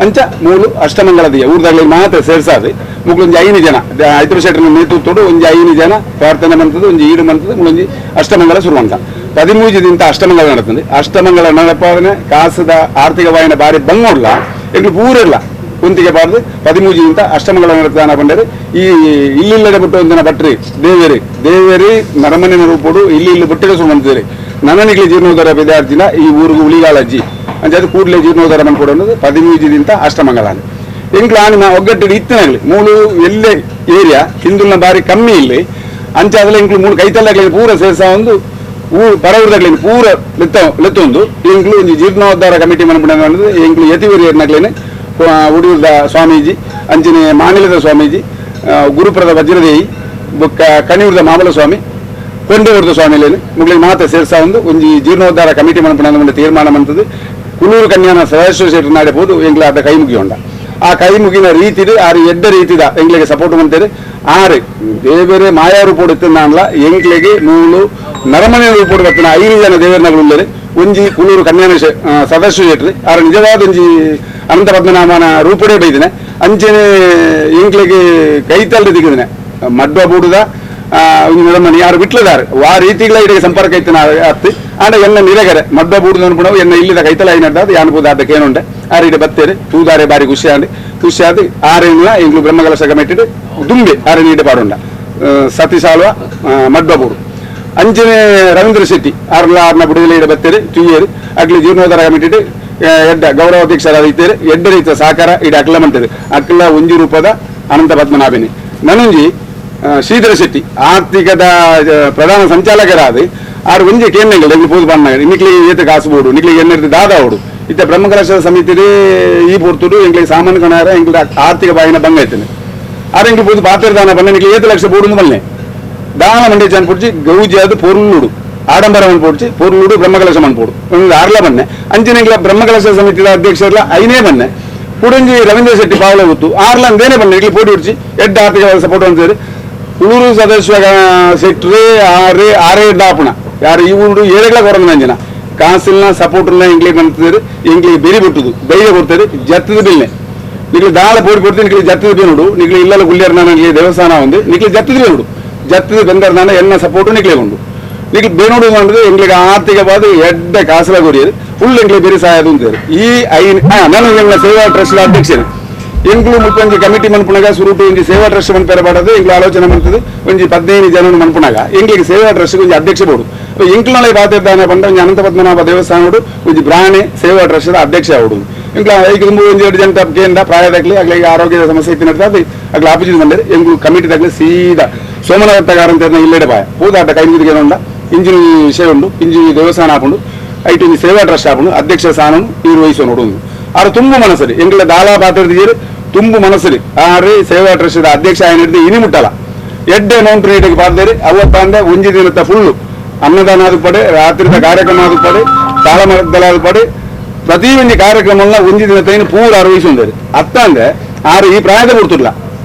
ಅಂಚ ಮೂಲು ಅಷ್ಟಮಂಗಳದಿಯ ಊರ್ದಾಗ್ಲಿ ಮಾತ್ರ ಸೇರ್ಸಾದೆ ಮುಗ್ಲೊಂಜಿ 5 ಜನ ಐತಪ್ಪ ಶೆಟ್ಟರ್ನ ನೇತೃತ್ವಡು ಒಂಜಿ 5 ಜನ ಪ್ರಾರ್ಥನೆ ಮಂತದ್ದು ಒಂಜಿ ಈಡು ಮಂತದ್ದು ಮುಳೊಂಜಿ ಅಷ್ಟಮಂಗಲ ಶುರುವಂತ 13 ದಿಂತ ಅಷ್ಟಮಂಗಲ ನಡತದೆ ಅಷ್ಟಮಂಗಲ ನಡಪಾದನೆ ಕಾಸದ ಆರ್ಥಿಕವಾಯಿನ ಬಾರಿ ಬಂಗೋಡ್ಲ ಎಗ್ಲು ಪೂರಿಲ್ಲ ಕುಂತಿಗೆ ಬಾರ್ದು 13 ದಿಂತ ಅಷ್ಟಮಂಗಲ ನಡತಾನ ಬಂದರೆ ಈ ಇಲ್ಲಿಲ್ಲದೆ ಬಿಟ್ಟು ಒಂದಿನ ಬಟ್ರಿ ದೇವೇರಿ ನರಮನಿನ ರೂಪಡು ಇಲ್ಲಿ ಬಿಟ್ಟಿಗೆ ಸುಮ್ಮಂತಿದ್ದಾರೆ ನನನಿಗ್ಲಿ ಜೀರ್ಣೋದ್ಧಾರ ವಿದ್ಯಾರ್ಥಿನ ಈ ಊರಿಗೂ ಉಳಿಗಾಲಜ್ಜಿ ಅಂಚೆ ಅದು ಕೂಡಲೇ ಜೀರ್ಣೋದ್ಧಾರ ಮಾಡ್ಕೊಡೋದು 13 ದಿಂತ ಅಷ್ಟಮಂಗಲ ಎಂಗ್ಲು ಆನಿನ ಒಗ್ಗಟ್ಟಿಗೆ ಇತ್ತನಾಗ್ಲಿ ಮೂಲು ಎಲ್ಲೇ ಏರಿಯಾ ಹಿಂದುಲ್ನ ಬಾರಿ ಕಮ್ಮಿ ಇಲ್ಲಿ ಅಂಚೆ ಅದಲ್ಲ ಎಂಗ್ಲು ಮೂಲು ಕೈತಲ್ಲಾಗ್ಲಿ ಪೂರ ಸೇರ್ಸ ಒಂದು ಪರವರ್ದಾಗ್ಲಿ ಪೂರ ಲೆತ್ತೊಂದು ಎಂಗ್ಲು ಒಂದು ಜೀರ್ಣೋದ್ಧಾರ ಕಮಿಟಿ ಮನ್ಬಿಡ ಎಂಗ್ಲು ಯತಿವರಿ ಏರ್ನಾಗ್ಲೇನೆ ಉಡಿಯೂರ್ದ ಸ್ವಾಮೀಜಿ ಅಂಚನೆ ಮಾನಿಲದ ಸ್ವಾಮೀಜಿ ಗುರುಪುರದ ವಜ್ರದೇಯಿ ಬೊಕ್ಕ ಕಣಿಯೂರ್ದ ಮಾಮಲ ಸ್ವಾಮಿ ಕೊಂಡೂರ್ದ ಸ್ವಾಮಿಲೇನು ಮುಗ್ಲಿಗೆ ಮಾತ್ರ ಸೇರ್ಸ ಒಂದು ಜೀರ್ಣೋದ್ಧಾರ ಕಮಿಟಿ ಮನ್ಪುಣ ತೀರ್ಮಾನ ಮಂತದ್ದು ಕುಲ್ಲೂರು ಕನ್ಯಾನ ಸದಾಶಿವ ನಾಡಬಹುದು ಎಂಗ್ಲ ಅದ ಕೈ ಮುಗಿಯೋಂಡ ಆ ಕೈ ಮುಗಿನ ರೀತಿದು ಆರು ಎಡ್ಡ ರೀತಿದ ಎಂಗ್ಲಿಗೆ ಸಪೋರ್ಟ್ ಮಾಡ್ತಾರೆ ಆರು ದೇವರೇ ಮಾಯಾ ರೂಪೋಡು ಇತ್ತಲ್ಲ ಎಂಗ್ಲಿಗೆ ಮೂಲು ನರಮನೆ ರೂಪೋಡು ಬರ್ತಾನೆ 5 ಜನ ದೇವರನಗಳು ಒಂಜಿ ಕುಳೂರು ಕನ್ಯಾನ ಸದಸ್ಯ ಇಟ್ರಿ ಆರ ನಿಜವಾದ ಒಂಜಿ ಅನಂತ ಪದ್ಮನಾಭನ ರೂಪಡೆ ಬೈದಿನ ಅಂಚನೆ ಇಂಕ್ಲಿಗೆ ಕೈತಲ್ರಿ ದಿಗಿದಿನ ಮಡ್ವ ಬೂಡುದ ನಮ್ಮನೆ ಯಾರು ಬಿಟ್ಲದಾರೆ ಆ ರೀತಿಗಳ ಇಡೀ ಸಂಪರ್ಕ ಐತೆ ಹತ್ತಿ ಆಂಡ ಎನ್ನ ನಿರಗರೆ ಮಡ್ವ ಬೂಡುದ ಅನ್ಬಿಡವು ಎನ್ನ ಇಲ್ಲಿದ ಕೈತಲ ಐನಡ್ಡ ಯಾನಬಹುದು ಅದಕ್ಕೆ ಏನುಂಡೆ ಆ ರೀತಿ ಬತ್ತೇರಿ ತೂದಾರೆ ಬಾರಿ ಖುಷಿ ಆದಿ ಆರೇನಿಲ್ಲ ಇಂಗ್ಲು ಬ್ರಹ್ಮಕಲಶ ಕಮಿಟಿ ದುಂಬೆ ಆರೆ ನೀಡೆ ಪಾಡುಂಡ ಸತೀಶ್ ಆಳ್ವ ಮಡ್ವಬೂರು ಅಂಚನೆ ರವೀಂದ್ರ ಶೆಟ್ಟಿ ಆರ್ನ ಬುಡದಲ್ಲಿ ಇಡ ಬತ್ತೇರಿ ತುಯ್ಯೇರಿ ಅಗ್ಲಿ ಜೀರ್ಣೋದ್ಧಾರ ಕಮಿಟಿ ಎಡ್ಡ ಗೌರವಾಧ್ಯಕ್ಷರಾದ ಇತ್ತೇರಿ ಎಡ್ಡ ರೀತಿಯ ಸಹಕಾರ ಇಡ ಅಕ್ಲ ಮಂತದೆ ಅಕ್ಲ ಒಂಜಿ ರೂಪದ ಅನಂತ ಪದ್ಮನಾಭನಿ ನನಂಜಿ ಶ್ರೀಧರ ಶೆಟ್ಟಿ ಆರ್ಥಿಕದ ಪ್ರಧಾನ ಸಂಚಾಲಕರಾದ ಆರು ಒಂಜಿ ಕೇಂದ್ರಗಳು ಎಂಗ್ಲು ಪೂಜೆ ಬಣ್ಣ ನಿಕ್ಲಿಗೆ ಏತ ಕಾಸುಬೋಡು ನಿಕ್ಲಿಗೆ ಎನ್ನಿರ್ದು ದಾದಾವೋಡು ಇತ್ತ ಬ್ರಹ್ಮಕಲಶ ಸಮಿತಿ ಈ ಪೂರ್ತುಡು ಎಂಗ್ಲಿಗೆ ಸಾಮಾನ್ಯ ಕಣಾರ ಎಂಗ್ಲ ಆರ್ಥಿಕ ಬಾಯಿನ ಭಂಗ ಐತನೆ ಆರು ಎಂಗ್ಲು ಪೂಜೆ ಪಾತ್ರದಾನ ಬಣ್ಣ ನಿಕ್ಲಿಗೆ 7 ಲಕ್ಷ ಬೋಡು ಬಲ್ಲೆ ದಾನ ಮಂಡಿ ಜನ ಪುಡ್ಚಿ ಗೌಜಿ ಅದು ಪೊರ್ಲುಡು ಆಡಂಬರ ಪೋಡ್ಚಿ ಪೊರ್ಲುಡು ಬ್ರಹ್ಮಕಲಶ ಮನ್ಪೋಡು ಒಂದು ಆರ್ಲ ಬನ್ನೆ ಅಂಚಿನ ಬ್ರಹ್ಮಕಲಶ ಸಮಿತಿಯ ಅಧ್ಯಕ್ಷರಲ್ಲ ಐನೇ ಬನ್ನೆ ಪುಡಂಜಿ ರವೀಂದ್ರ ಶೆಟ್ಟಿ ಪಾವಲ ಗೊತ್ತು ಆರ್ಲ ಅಂದೇನೆ ಬನ್ನೆ ಇಲ್ಲಿ ಪೋಟಿ ಉಡ್ಚಿ ಎಡ್ಡ ಆರ್ಥಿಕ ಸಪೋರ್ಟ್ ಅಂತೇಳಿ ಉಳೂರು ಸದಸ್ಯ ಸೆಕ್ಟ್ರಿ ಆರೇ ದಾಪುಣ ಯಾರು ಈ ಊರು 7 ಕೊರಂದ ನಂಜನ ಕಾಸಿಲ್ನ ಸಪೋರ್ಟ್ನ ಇಂಗ್ಲಿಗೆ ಬಂತಿದ್ರು ಇಂಗ್ಲಿಗೆ ಬೆರಿ ಬಿಟ್ಟುದು ಧೈರ್ಯ ಕೊಡ್ತಾರೆ ಜತ್ತದ ಬಿಲ್ನೆ ನಿಕ್ಲಿ ದಾಳ ಪೋಡಿ ಕೊಡ್ತೀನಿ ನಿಕ್ಲಿ ಜತ್ತದ ಬೇನುಡು ನಿಕ್ಲಿ ಇಲ್ಲಲ್ಲ ಗುಳ್ಳಿಯರ್ ನಾನು ದೇವಸ್ಥಾನ ಒಂದು ನಿಕ್ಲಿ ಜತ್ತದ ಬೇನುಡು ಜತ್ತದ ಬೆಂದರ್ ನಾನು ಎನ್ನ ಸಪೋರ್ಟು ನಿಕ್ಲಿ ಉಂಡು ನಿಕ್ಲಿ ಬೇನುಡು ಅಂದ್ರೆ ಎಂಗ್ಲಿಗೆ ಆರ್ಥಿಕವಾದ ಎಡ್ಡ ಕಾಸಲ ಕೊಡಿಯರು ಫುಲ್ ಎಂಗ್ಲಿಗೆ ಬೆರಿ ಸಹಾಯದ ಅಂತೇಳಿ ಈ ನಾನು ಎಂಗ್ಲ ಸೇವಾ ಟ್ರಸ್ಟ್ ಅಧ್ಯಕ್ಷರು ಎಂಗ್ಲು ಮುಪ್ಪಂಜಿ ಕಮಿಟಿ ಮನ್ಪುನಾಗ ಸುರುಟು ಒಂಜಿ ಸೇವಾ ಟ್ರಸ್ಟ್ ಮನ್ಪೇರೆ ಪಾಡದು ಎಂಗ್ಲು ಆಲೋಚನೆ ಮಾಡ್ತದೆ ಒಂಜಿ 15 ಜನ ಮನ್ಪುನಾಗ ಎಂಗ್ಲಿಗೆ ಸೇವಾ ಟ್ರಸ್ಟ್ ಒಂಜಿ ಅಧ್ಯಕ್ಷ ಬೋಡು ಎಂಕ್ಲೊಳ ಪಾತಿದ್ದಾನೆ ಬಂದ ಒಂಜಿ ಅನಂತ ಪದ್ಮನಾಭ ದೇವಸ್ಥಾನಡು ಒಂಜಿ ಬ್ರಾಣೆ ಸೇವಾ ಟ್ರಸ್ಟ್ ಅಧ್ಯಕ್ಷ ಆವಡು ಎಂಕ್ಲ ಈಗ ತುಂಬಾ ಒಂಜಿ 2 ಜನ ಕೇಂದ್ರ ಪ್ರಾಯದಾಗ್ಲಿ ಆಗ್ಲಿಗೆ ಆರೋಗ್ಯದ ಸಮಸ್ಯೆ ಇತ್ತು ಅದು ಆಗ್ಲಿ ಆಪೋಸಿಟ್ ಬಂದರೆ ಎಂಗ್ಲು ಕಮಿಟಿ ದಾಗ್ಲಿ ಸೀದಾ ಸೋಮನಾಥಗಾರ ಅಂತ ಇಲ್ಲೆಡೆ ಬಾಯ ಹೋದಾಟ ಕೈನಿಗೆ ಉಂಡ ಇಂಜಿನ ವಿಷಯ ಉಂಡು ಇಂಜಿನ ದೇವಸ್ಥಾನ ಹಾಕೊಂಡು ಐಟಿ ಸೇವಾ ಟ್ರಸ್ಟ್ ಹಾಕೊಂಡು ಅಧ್ಯಕ್ಷ ಸ್ಥಾನವನ್ನು ನಿರ್ವಹಿಸೋ ನೋಡುವುದು ಆರು ತುಂಬು ಮನಸ್ಸರಿ ಎಂಗ್ಲ ದಾಲಾ ಪಾತ್ರದಿರು ತುಂಬು ಮನಸ್ಸರಿ ಆರು ಸೇವಾ ಟ್ರಸ್ಟ್ ಅಧ್ಯಕ್ಷ ಏನಿಡ್ದು ಇನಿ ಮುಟ್ಟಲ್ಲ ಎಡ್ಡೆ ಅಮೌಂಟ್ ರೇಟಿಗೆ ಪಾರ್ದೇರಿ ಅವತ್ತಂದೆ ಒಂಜಿ ದಿನದ ಫುಲ್ಲು ಅನ್ನದಾನ ಆದ ಪಡೆ ರಾತ್ರಿದ ಕಾರ್ಯಕ್ರಮ ಆದ ಪಡೆ ತಾಳಮದ್ದಲಾದ ಪಡೆ ಪ್ರತಿ ಒಂಜಿ ಕಾರ್ಯಕ್ರಮ ಒಂಜಿ ದಿನ ತೈನು ಪೂರ ಅರ್ವಹಿಸುಂದೇರಿ ಅತ್ತ ಅಂದ್ರೆ ಆರು ಈ ಪ್ರಾಯದ ಕೊಡ್ತಿರ್ಲ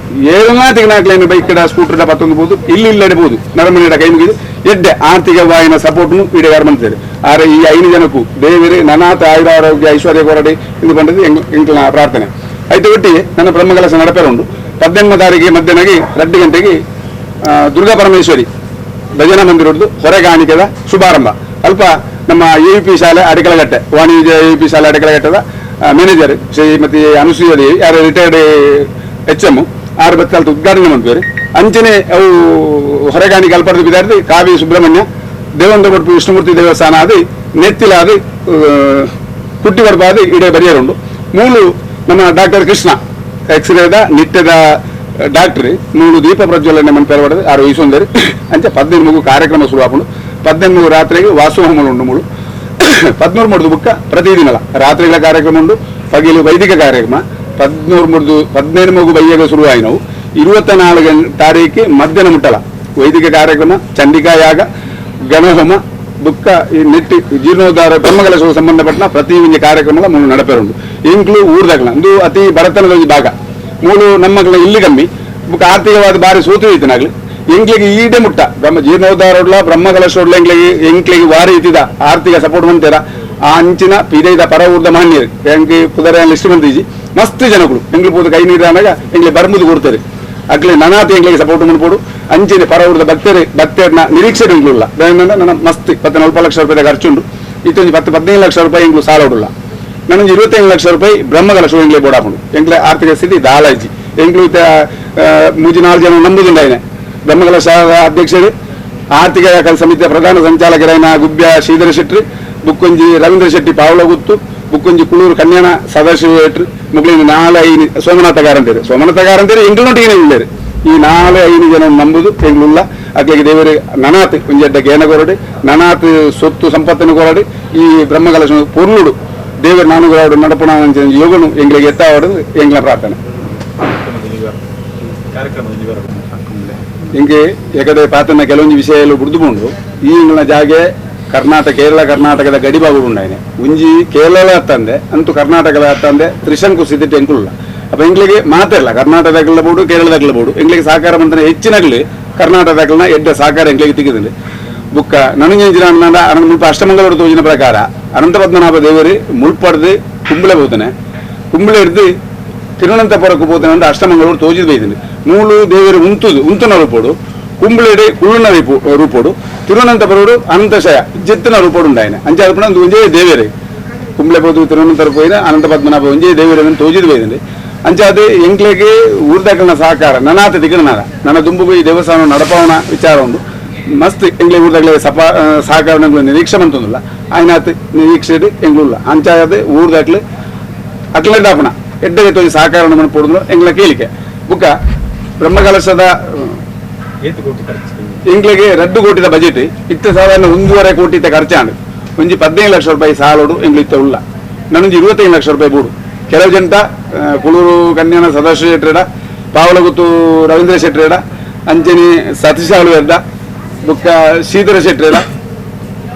ಏಳನಾ ತಿಂಗಳಾಗ್ಲೇನು ಬೈಕ್ ಸ್ಕೂಟರ್ ಪತ್ತೊಂದು ಇಲ್ಲಿ ಇಲ್ಲಬಹುದು ನರಮನಿಡ ಕೈ ಮುಗಿದು ಎಡ್ಡೆ ಆರ್ಥಿಕ ವಾಯಿನ ಸಪೋರ್ಟ್ನು ಇಡಗಾರ ಮಾಡ್ತಾರೆ ಆದ್ರೆ ಈ 5 ಜನಕ್ಕೂ ದೇವರೇ ನನಾಥ ಆಯುರ ಆರೋಗ್ಯ ಐಶ್ವರ್ಯ ಕೊರಡಿ ಇದು ಬಂದದ್ದು ಎಂಕ್ಲ ಪ್ರಾರ್ಥನೆ ಐತೆ ಒಟ್ಟಿಗೆ ನನ್ನ ಬ್ರಹ್ಮಕಲಶ ನಡಪೆರುಂಡು 18ನೇ ತಾರೀಕಿಗೆ ಮಧ್ಯಾಹ್ನಗೆ 2 ಗಂಟೆಗೆ ದುರ್ಗಾ ಪರಮೇಶ್ವರಿ ಭಜನಾ ಮಂದಿರದ್ದು ಹೊರಗಾಣಿಕೆದ ಶುಭಾರಂಭ ಅಲ್ಪ ನಮ್ಮ AUP ಶಾಲೆ ಅಡಕಲಗಟ್ಟೆ ವಾಣಿಜ್ಯ AUP ಶಾಲೆ ಅಡಕಲಗಟ್ಟದ ಮ್ಯಾನೇಜರ್ ಶ್ರೀಮತಿ ಅನುಸೂಯ ದೇವಿ ಯಾರು ರಿಟೈರ್ಡ್ HM ಆರು ಬತ್ತಲ್ತ ಉದ್ಘಾಟನೆ ಮಾಡ್ತಾರೆ ಅಂಚನೆ ಅವು ಹೊರಗಾಣಿಕೆ ಅಲ್ಪರ್ದು ಬಿದ್ದಾರ್ದು ಕಾವಿ ಸುಬ್ರಹ್ಮಣ್ಯ ದೇವಂದ್ರ ಭಟ್ ವಿಷ್ಣುಮೂರ್ತಿ ದೇವಸ್ಥಾನ ಅದು ನೆತ್ತಿಲ ಅದು ಕುಟ್ಟಿ ಬರ್ಬಾದು ಇಡೇ ಬರಿಯರುಂಡು ಮೂಲು ನಮ್ಮ ಡಾಕ್ಟರ್ ಕೃಷ್ಣ ಎಕ್ಸ್ರೇದ ನಿತ್ಯದ ಡಾಕ್ಟ್ರಿ ಮೂಲು ದೀಪ ಪ್ರಜ್ವಲನೆ ಮನ್ಪೇರ ಪಡೆದು ಆರು ವಹಿಸೊಂದರಿ ಅಂಚೆ 13 ಕಾರ್ಯಕ್ರಮ ಶುರು ಹಾಕೊಂಡು 13 ರಾತ್ರಿಗೆ ವಾಸುಹೋಮ ಉಂಡು ಮೂಳು 13 ಮುಡ್ದು ಬುಕ್ಕ ಪ್ರತಿದಿನಲ್ಲ ರಾತ್ರಿಗಳ ಕಾರ್ಯಕ್ರಮ ಉಂಡು ಪಗಿಲು ವೈದಿಕ ಕಾರ್ಯಕ್ರಮ 17 ಬೈಯಾಗ ಶುರುವಾಯಿ ನಾವು 24 ತಾರೀಕಿಗೆ ಮಧ್ಯಾಹ್ನ ಮುಟ್ಟಲ ವೈದಿಕ ಕಾರ್ಯಕ್ರಮ ಚಂಡಿಕಾ ಯಾಗ ಗಣಹೋಮ ಬುಕ್ಕ ಈ ನೆಟ್ಟಿ ಜೀರ್ಣೋದ್ಧಾರ ಬ್ರಹ್ಮಕಲಶಕ್ಕೆ ಸಂಬಂಧಪಟ್ಟ ಪ್ರತಿ ಒಂದು ಕಾರ್ಯಕ್ರಮ ಮೂರು ನಡಪೇರುಂಡು ಇಂಕ್ಲು ಊರ್ದಾಗ್ಲ ಇದು ಅತಿ ಬಡತನದ ಒಂದು ಭಾಗ ಮೂಲು ನಮ್ಮಗಳ ಇಲ್ಲಿ ಕಮ್ಮಿ ಬುಕ್ಕ ಆರ್ಥಿಕವಾದ ಬಾರಿ ಸೋತು ಇತ್ತನಾಗ್ಲಿ ಎಂಕ್ಲಿಗೆ ಈಡೆ ಮುಟ್ಟ ಜೀರ್ಣೋದ್ಧಾರ ಬ್ರಹ್ಮಕಲಶೋಡ್ಲ ಎಂಕ್ಲಿಗೆ ವಾರಿ ಇತ್ತಿದ ಆರ್ಥಿಕ ಸಪೋರ್ಟ್ ಮಾಡ್ತೀರ ಆ ಅಂಚಿನ ಪಿದೈದ ಪರ ಊರ್ದ ಮಾನ್ಯರು ಎಂಗೆ ಪುದರ ಲಿಸ್ಟ್ ಬಂದಿಜಿ ಮಸ್ತ್ ಜನಗಳು ಎಂಗ್ಲಿ ಪೋದು ಕೈ ನೀರಾನಾಗ ಎಂಗ್ಲಿ ಬರ್ಮುದು ಕೊಡ್ತಾರೆ ಅಗ್ಲಿ ನನಾತಿ ಎಂಗ್ಲಿಗೆ ಸಪೋರ್ಟ್ ಮಾಡ್ಬೋದು ಅಂಚಿನ ಪರ ಊರ್ದ ಭಕ್ತರನ್ನ ನಿರೀಕ್ಷೆ ಎಂಗ್ಲಿಲ್ಲ ನನ್ನ ಮಸ್ತ್ 40 ಲಕ್ಷ ರೂಪಾಯಿ ಖರ್ಚುಂಡು ಇತ್ತೊಂದು 10-15 ಲಕ್ಷ ರೂಪಾಯಿ ಎಂಗ್ಲು ಸಾಲ ಉಡಲ್ಲ ನನಗೆ 25 ಲಕ್ಷ ರೂಪಾಯಿ ಬ್ರಹ್ಮಕಲಶ ಎಂಗ್ಲೇ ಬೋಡಾಪುಂಡು ಎಂಗ್ಲ ಆರ್ಥಿಕ ಸ್ಥಿತಿ ದಾಲಾಜಿ ಎಂಗ್ಲು 3-4 ಜನ ನಂಬುದುಂಡಾಯ್ನೆ ಬ್ರಹ್ಮಕಲಶ ಅಧ್ಯಕ್ಷರು ಆರ್ಥಿಕ ಸಮಿತಿಯ ಪ್ರಧಾನ ಸಂಚಾಲಕರಾಯನ ಗುಬ್ಬ್ಯ ಶ್ರೀಧರ ಶೆಟ್ಟಿ ಬುಕ್ಕೊಂಜಿ ರವೀಂದ್ರ ಶೆಟ್ಟಿ ಪಾವಳ ಗುತ್ತು ಬುಕ್ಕೊಂಜಿ ಕುಳೂರು ಕನ್ಯಾಣ ಸದಾಶಿವ ಮುಗ್ಲಿನ 4-5 ಸೋಮನಾಥಗಾರ ಅಂತಾರೆ ಎಂಗ್ಲೊಟ್ಟಿಗೆ ಇಲ್ಲೇರಿ ಈ 4-5 ಜನ ನಂಬುದು ಎಂಗ್ಲುಲ್ಲ ಅಗ್ಲಿಗೆ ದೇವರಿ ನನಾಥ್ ಒಂಜೆಡ್ಡ ಗೇನ ಕೊರಡಿ ನನಾಥ್ ಸೊತ್ತು ಸಂಪತ್ತನ್ನು ಕೊರಡಿ ಈ ಬ್ರಹ್ಮಕಲಶ ಪೊರ್ಲುಡು ದೇವರು ನಾನು ನಡಪಣ ಯೋಗನು ಎಂಗ್ಲಿಗೆ ಎತ್ತಾವಡು ಎಂಗ್ಲ ಪ್ರಾರ್ಥನೆ ಹಿಂಗೆ ಯಾಕಡೆ ಪಾತನ ಕೆಲವೊಂದು ವಿಷಯ ಬುಡ್ದುಕೊಂಡು ಈ ಜಾಗೆ ಕೇರಳ ಕರ್ನಾಟಕದ ಗಡಿಭಾಗ ಉಂಡಾಯ್ನೆ ಒಂಜಿ ಕೇರಳ ಹತ್ತಂದೆ ಅಂತೂ ಕರ್ನಾಟಕದ ಹತ್ತಂದೆ ತ್ರಿಶಂಕು ಸ್ಥಿತಿ ಎಂಕುಲ್ಲ ಅಪ್ಪ ಎಂಗ್ಲಿಗೆ ಮಾತಿಲ್ಲ ಕರ್ನಾಟಕದಾಗಲಬಹುದು ಕೇರಳದಾಗಲಬಹುದು ಎಂಗ್ಲಿಗೆ ಸಹಕಾರ ಬಂದ್ರೆ ಹೆಚ್ಚಿನಾಗ್ಲಿ ಕರ್ನಾಟಕದಾಗಲನ ಎಡ್ಡ ಸಹಕಾರ ಎಂಗ್ಲಿಗೆ ತೆಗೆದಿದೆ ಬುಕ್ಕ ನನಂಜಿನ ಮುಲ್ಪ ಅಷ್ಟಮಂಗಳೂರು ತೋಜಿನ ಪ್ರಕಾರ ಅನಂತ ಪದ್ಮನಾಭ ದೇವರು ಮುಲ್ಪಡ್ದು ಕುಂಬಳೆ ಹೋತಾನೆ, ಕುಂಬಳೆ ಹಿಡ್ದು ತಿರುವನಂತಪುರಕ್ಕೆ ಹೋತಾನೆ ಅಂತ ಅಷ್ಟಮಂಗಳೂರು ತೋಜಿದ್ ಬೈದಿನಿ. ಮೂಲು ದೇವರು ಉಂತನ ರೂಪೋಡು, ಕುಂಬಳೆಡೆ ಕುಳ್ಳುನ ರೂಪೋಡು, ತಿರುವನಂತಪುರ ಅನಂತಶಯ ಜಿತ್ತಿನ ರೂಪೋಡು ಉಂಟಾಯನ ಅಂಚೆ ಅಲ್ಪಣ ಒಂದು ಒಂಜೇ ದೇವರೇ ಕುಂಬಳೆ ಹೋದು ತಿರುವನಂತಪುರ ಹೋಯಿನ ಅನಂತ ಪದ್ಮನಾಭ ಒಂಜೇ ದೇವರನ್ನು ತೋಜಿದ್ ಬೈದಿನಿ. ಅಂಚೆ ಅದು ಎಂಕ್ಲೆಗೆ ಊರ್ದಾಕಲ್ನ ಸಹಕಾರ ನನಾತ ದಿಗನಾರ ನನ್ನ ದುಂಬುಗು ಈ ದೇವಸ್ಥಾನ ನಡಪವನ ವಿಚಾರ ಉಂಟು ಮಸ್ತ್ ಎಂಗ್ಲೆ ಊರ್ದಾಗಲೇ ಸಹಕಾರ ನಿರೀಕ್ಷೆ ಅಂತಂದಿಲ್ಲ ಆಯ್ನಾತ್ ನಿರೀಕ್ಷೆ ಎಂಗ್ಲುಲ್ಲ ಅಂಚಾದ ಊರ್ದಾಕ್ಲು ಅಕ್ಲೆ ದಾಪಣ ಎಡ್ಡೆಗೆ ತೋಜಿ ಸಹಕಾರ ಪೋಡಿದ್ರು ಎಂಗ್ಲ ಕೇಳಿಕೆ ಬುಕ್ಕ ಬ್ರಹ್ಮಕಲಶದ ಎಂಗ್ಲೆಗೆ 2 ಕೋಟಿದ ಬಜೆಟ್ ಇತ್ತ ಸಾಧಾರಣ 1.5 ಕೋಟಿ ಖರ್ಚಾಂಡು ಒಂಜಿ 15 ಲಕ್ಷ ರೂಪಾಯಿ ಸಾಲೋಡು ಎಂಗ್ಲು ಇತ್ತ ಉಲ್ಲ ನಾನೊಂದು 25 ಲಕ್ಷ ರೂಪಾಯಿ ಬೋಡು ಕೆಲವು ಜಂಟ ಕುಳೂರು ಕನ್ಯಾನ ಸದಾಶಿವ ಶೆಟ್ರೇಡ ಪಾವಲಗುತ್ತು ರವೀಂದ್ರ ಶೆಟ್ರೇಡ ಅಂಜನಿ ಸತೀಶ್ ಆಳ್ವೇರ್ದ ಬುಕ್ಕ ಶ್ರೀಧರ ಶೆಟ್ರೇಡ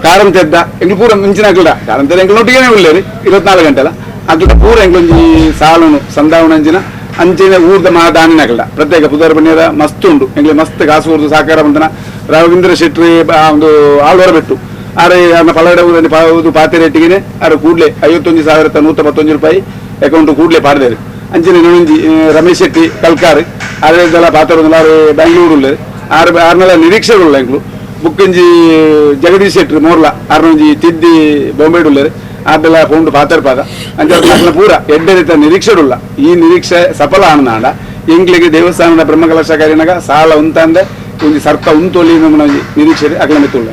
ಕಾರಂತೆದ್ದ ಎಂಗ್ಲು ಪೂರ ಮಿಂಚಿನ ಅಗ್ಲಡ ಕಾರಂತೆದ ಎಂಗ್ಲು ನೊಟ್ಟಿಗೆ ಉಳ್ಳೇರಿ 24 ಗಂಟೆಲ ಅಗ್ಲಡ ಪೂರ ಎಂಗ್ಲೊಂಜಿ ಸಾಲನು ಸಂದಾವಣ ಅಂಜಿನ ಅಂಚಿನ ಊರ್ದ ಮಹಾದಾನಿನ ಅಗ್ಲಡ ಪ್ರತ್ಯೇಕ ಪುದರ್ ಬನ್ನಿಯದ ಮಸ್ತ್ ಉಂಡು ಎಂಗ್ಲೆ ಮಸ್ತ್ ಕಾಸು ಊರ್ದು ಸಹಕಾರ ಬಂದನ ರವೀಂದ್ರ ಶೆಟ್ಟಿ ಒಂದು ಆಳ್ವರ ಬಿಟ್ಟು ಆರೆ ಅನ್ನ ಪಲ್ಲಡ ಊರಲ್ಲಿ ಪಾತಿ ರೇಟಿಗೆ ಆರು ಕೂಡ್ಲೆ 51,115 ರೂಪಾಯಿ ಅಕೌಂಟ್ ಕೂಡ್ಲೆ ಪಾಡ್ದೇರು ಅಂಚಿನ ಇನ್ನೊಂಜಿ ರಮೇಶ್ ಶೆಟ್ಟಿ ಕಲ್ಕಾರ್ ಆರೆಲ್ಲ ಪಾತ್ರ ಬೆಂಗಳೂರು ಆರ್ನೆಲ್ಲ ನಿರೀಕ್ಷೆಗಳು ಎಂಗ್ಲು ಬುಕ್ಕಂಜಿ ಜಗದೀಶ್ ಶೆಟ್ಟಿ ಮೋರ್ಲ ಆರ್ನೊಂಜಿ ತಿದ್ದಿ ಬೊಂಬೆಡುಲ್ಲೇರು ಅದೆಲ್ಲ ಪೌಂಡು ಪಾತರ್ ಪಾದ ಅಂಚ ಪೂರ ಎಡ್ಡೆ ರೀತಿಯ ನಿರೀಕ್ಷೆಡುಲ್ಲ ಈ ನಿರೀಕ್ಷೆ ಸಫಲ ಆನಂದ ಎಂಗ್ಲಿಗೆ ದೇವಸ್ಥಾನದ ಬ್ರಹ್ಮಕಲಶ ಕಾರ್ಯನಾಗ ಸಾಲ ಉಂತಂದೆ ಒಂದು ಸರ್ಕ ಉಂತೊಲಿ ನಿರೀಕ್ಷೆ ಅಗಲ ಮಿತ್ತುಳ್ಳ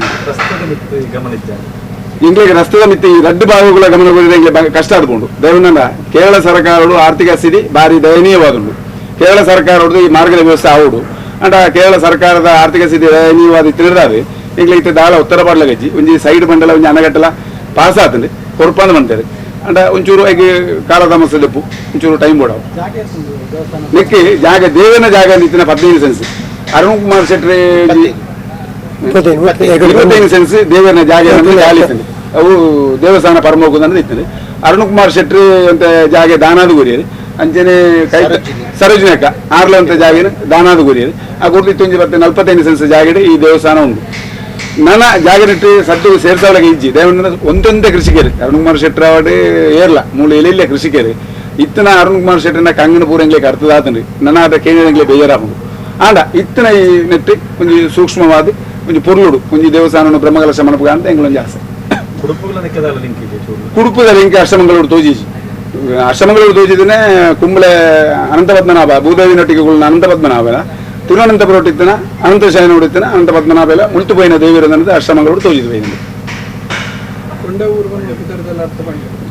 ಇಂಗ್ಲಿಗೆ ರಸ್ತೆದ ಮಿತ್ತಿ ಈ 2 ಭಾಗಗಳ ಗಮನ ಕೊಡಿದ್ರೆ ಕಷ್ಟ ಆದ್ಕೊಂಡು ದೇವನಂದ ಕೇರಳ ಸರ್ಕಾರಗಳು ಆರ್ಥಿಕ ಸ್ಥಿತಿ ಭಾರಿ ದಯನೀಯವಾದುಂಡು. ಕೇರಳ ಸರ್ಕಾರದ್ದು ಈ ಮಾರ್ಗದ ವ್ಯವಸ್ಥೆ ಆವುಡು ಅಂಡ ಕೇರಳ ಸರ್ಕಾರದ ಆರ್ಥಿಕ ಸ್ಥಿತಿ ದಯನೀಯವಾದ ತಿಳಿದಾವೆ ಇಂಗ್ಲಿಗೆ ದಾಳ ಉತ್ತರ ಪಾಡ್ಲ ಗಜ್ಜಿ ಒಂಜಿ ಸೈಡ್ ಬಂಡಲ ಒಂಜಿ ಅನಗಟ್ಟಲ ಪಾಸ್ ಆತಂದೆ ಕೊರ್ಪಾಂದು ಬಂತಾರೆ ಅಂಡ ಒಂಚೂರು ಈಗ ಕಾಲತಾಮಸ ಲೆಪ್ಪು ಒಂಚೂರು ಟೈಮ್ ಬೋಡವು ನಿಕ್ಕಿ ಜಾಗ ದೇವನ ಜಾಗ ನಿಂತಿನ 15 ಸೆನ್ಸ್ ಅರುಣ್ ಕುಮಾರ್ ಶೆಟ್ಟಿ 25 ಸೆನ್ಸ್ ದೇವನ ಜಾಗ ಗಾಲಿತಂದೆ ಅವು ದೇವಸ್ಥಾನ ಪರಮೋಗುದಂದ್ರೆ ಇರ್ತದೆ. ಅರುಣ್ ಕುಮಾರ್ ಶೆಟ್ಟಿ ಅಂತ ಜಾಗ ದಾನಾದ ಗುರಿಯರು ಅಂಚನೆ ಕೈ ಸರೋಜಿನಿ ಅಕ್ಕ ಆರ್ಲ ಅಂತ ಜಾಗಿನ ದಾನಾದ ಗುರಿಯರು ಆ ಗುರ್ತಿ 45 ಸೆನ್ಸ್ ಜಾಗಡೆ ಈ ದೇವಸ್ಥಾನ ಉಂಟು. ನನ್ನ ಜಾಗನಿಟ್ಟು ಸದ್ದು ಸೇರ್ಸಾವಳಗೆ ಇಜ್ಜಿ ದೇವನ ಒಂದೊಂದೇ ಕೃಷಿಕರು ಅರುಣ್ ಕುಮಾರ್ ಶೆಟ್ಟಿ ಅವಡೆ ಏರ್ಲ ಮೂಲ ಎಲೆಲ್ಲ ಕೃಷಿಕರು ಇತ್ತನ ಅರುಣ್ ಕುಮಾರ್ ಶೆಟ್ಟಿನ ಕಂಗನ ಪೂರ ಎಂಗ್ಲೆ ಅರ್ಥದಾತನ್ರಿ ನನ್ನ ಅದ ಕೇಳಿದಂಗ್ಲೆ ಬೇಜಾರಾಗುದು ಆಂಡ ಇತ್ತನ ಈ ನೆಟ್ಟು ಒಂದು ಸೂಕ್ಷ್ಮವಾದ ಒಂದು ಪೊರ್ಲುಡು ಒಂದು ದೇವಸ್ಥಾನ ಬ್ರಹ್ಮಕಲಶ ಮಣಪುಗ ಅಂತ ಎಂಗ್ಲೊಂದು ಆಸೆ ಕುಡುಪದ ಲಿಂಕ್ ಅಷ್ಟಮಂಗಳೂರು ತೋಜಿಜಿ ಅಷ್ಟಮಂಗಳೂರು ತೋಜಿದನೆ ಕುಂಬಳೆ ಅನಂತ ಪದ್ಮನಾಭ ಭೂದೇವಿನೊಟ್ಟಿಗೆ ಅನಂತ ಪದ್ಮನಾಭನ ತಿರುವನಂತಪುರ ಇತ್ತನ ಅನಂತಶಯನ ಹೊಡಿತನ ಅನಂತ ಪದ್ಮನಾಭೆಲ್ಲ ಮುಳ್ತುಪೋಯಿನ ದೇವಿರದಂದ್ರೆ ಅಷ್ಟಮಂಗಳೂರು ತೋಜಿದ್ವಿ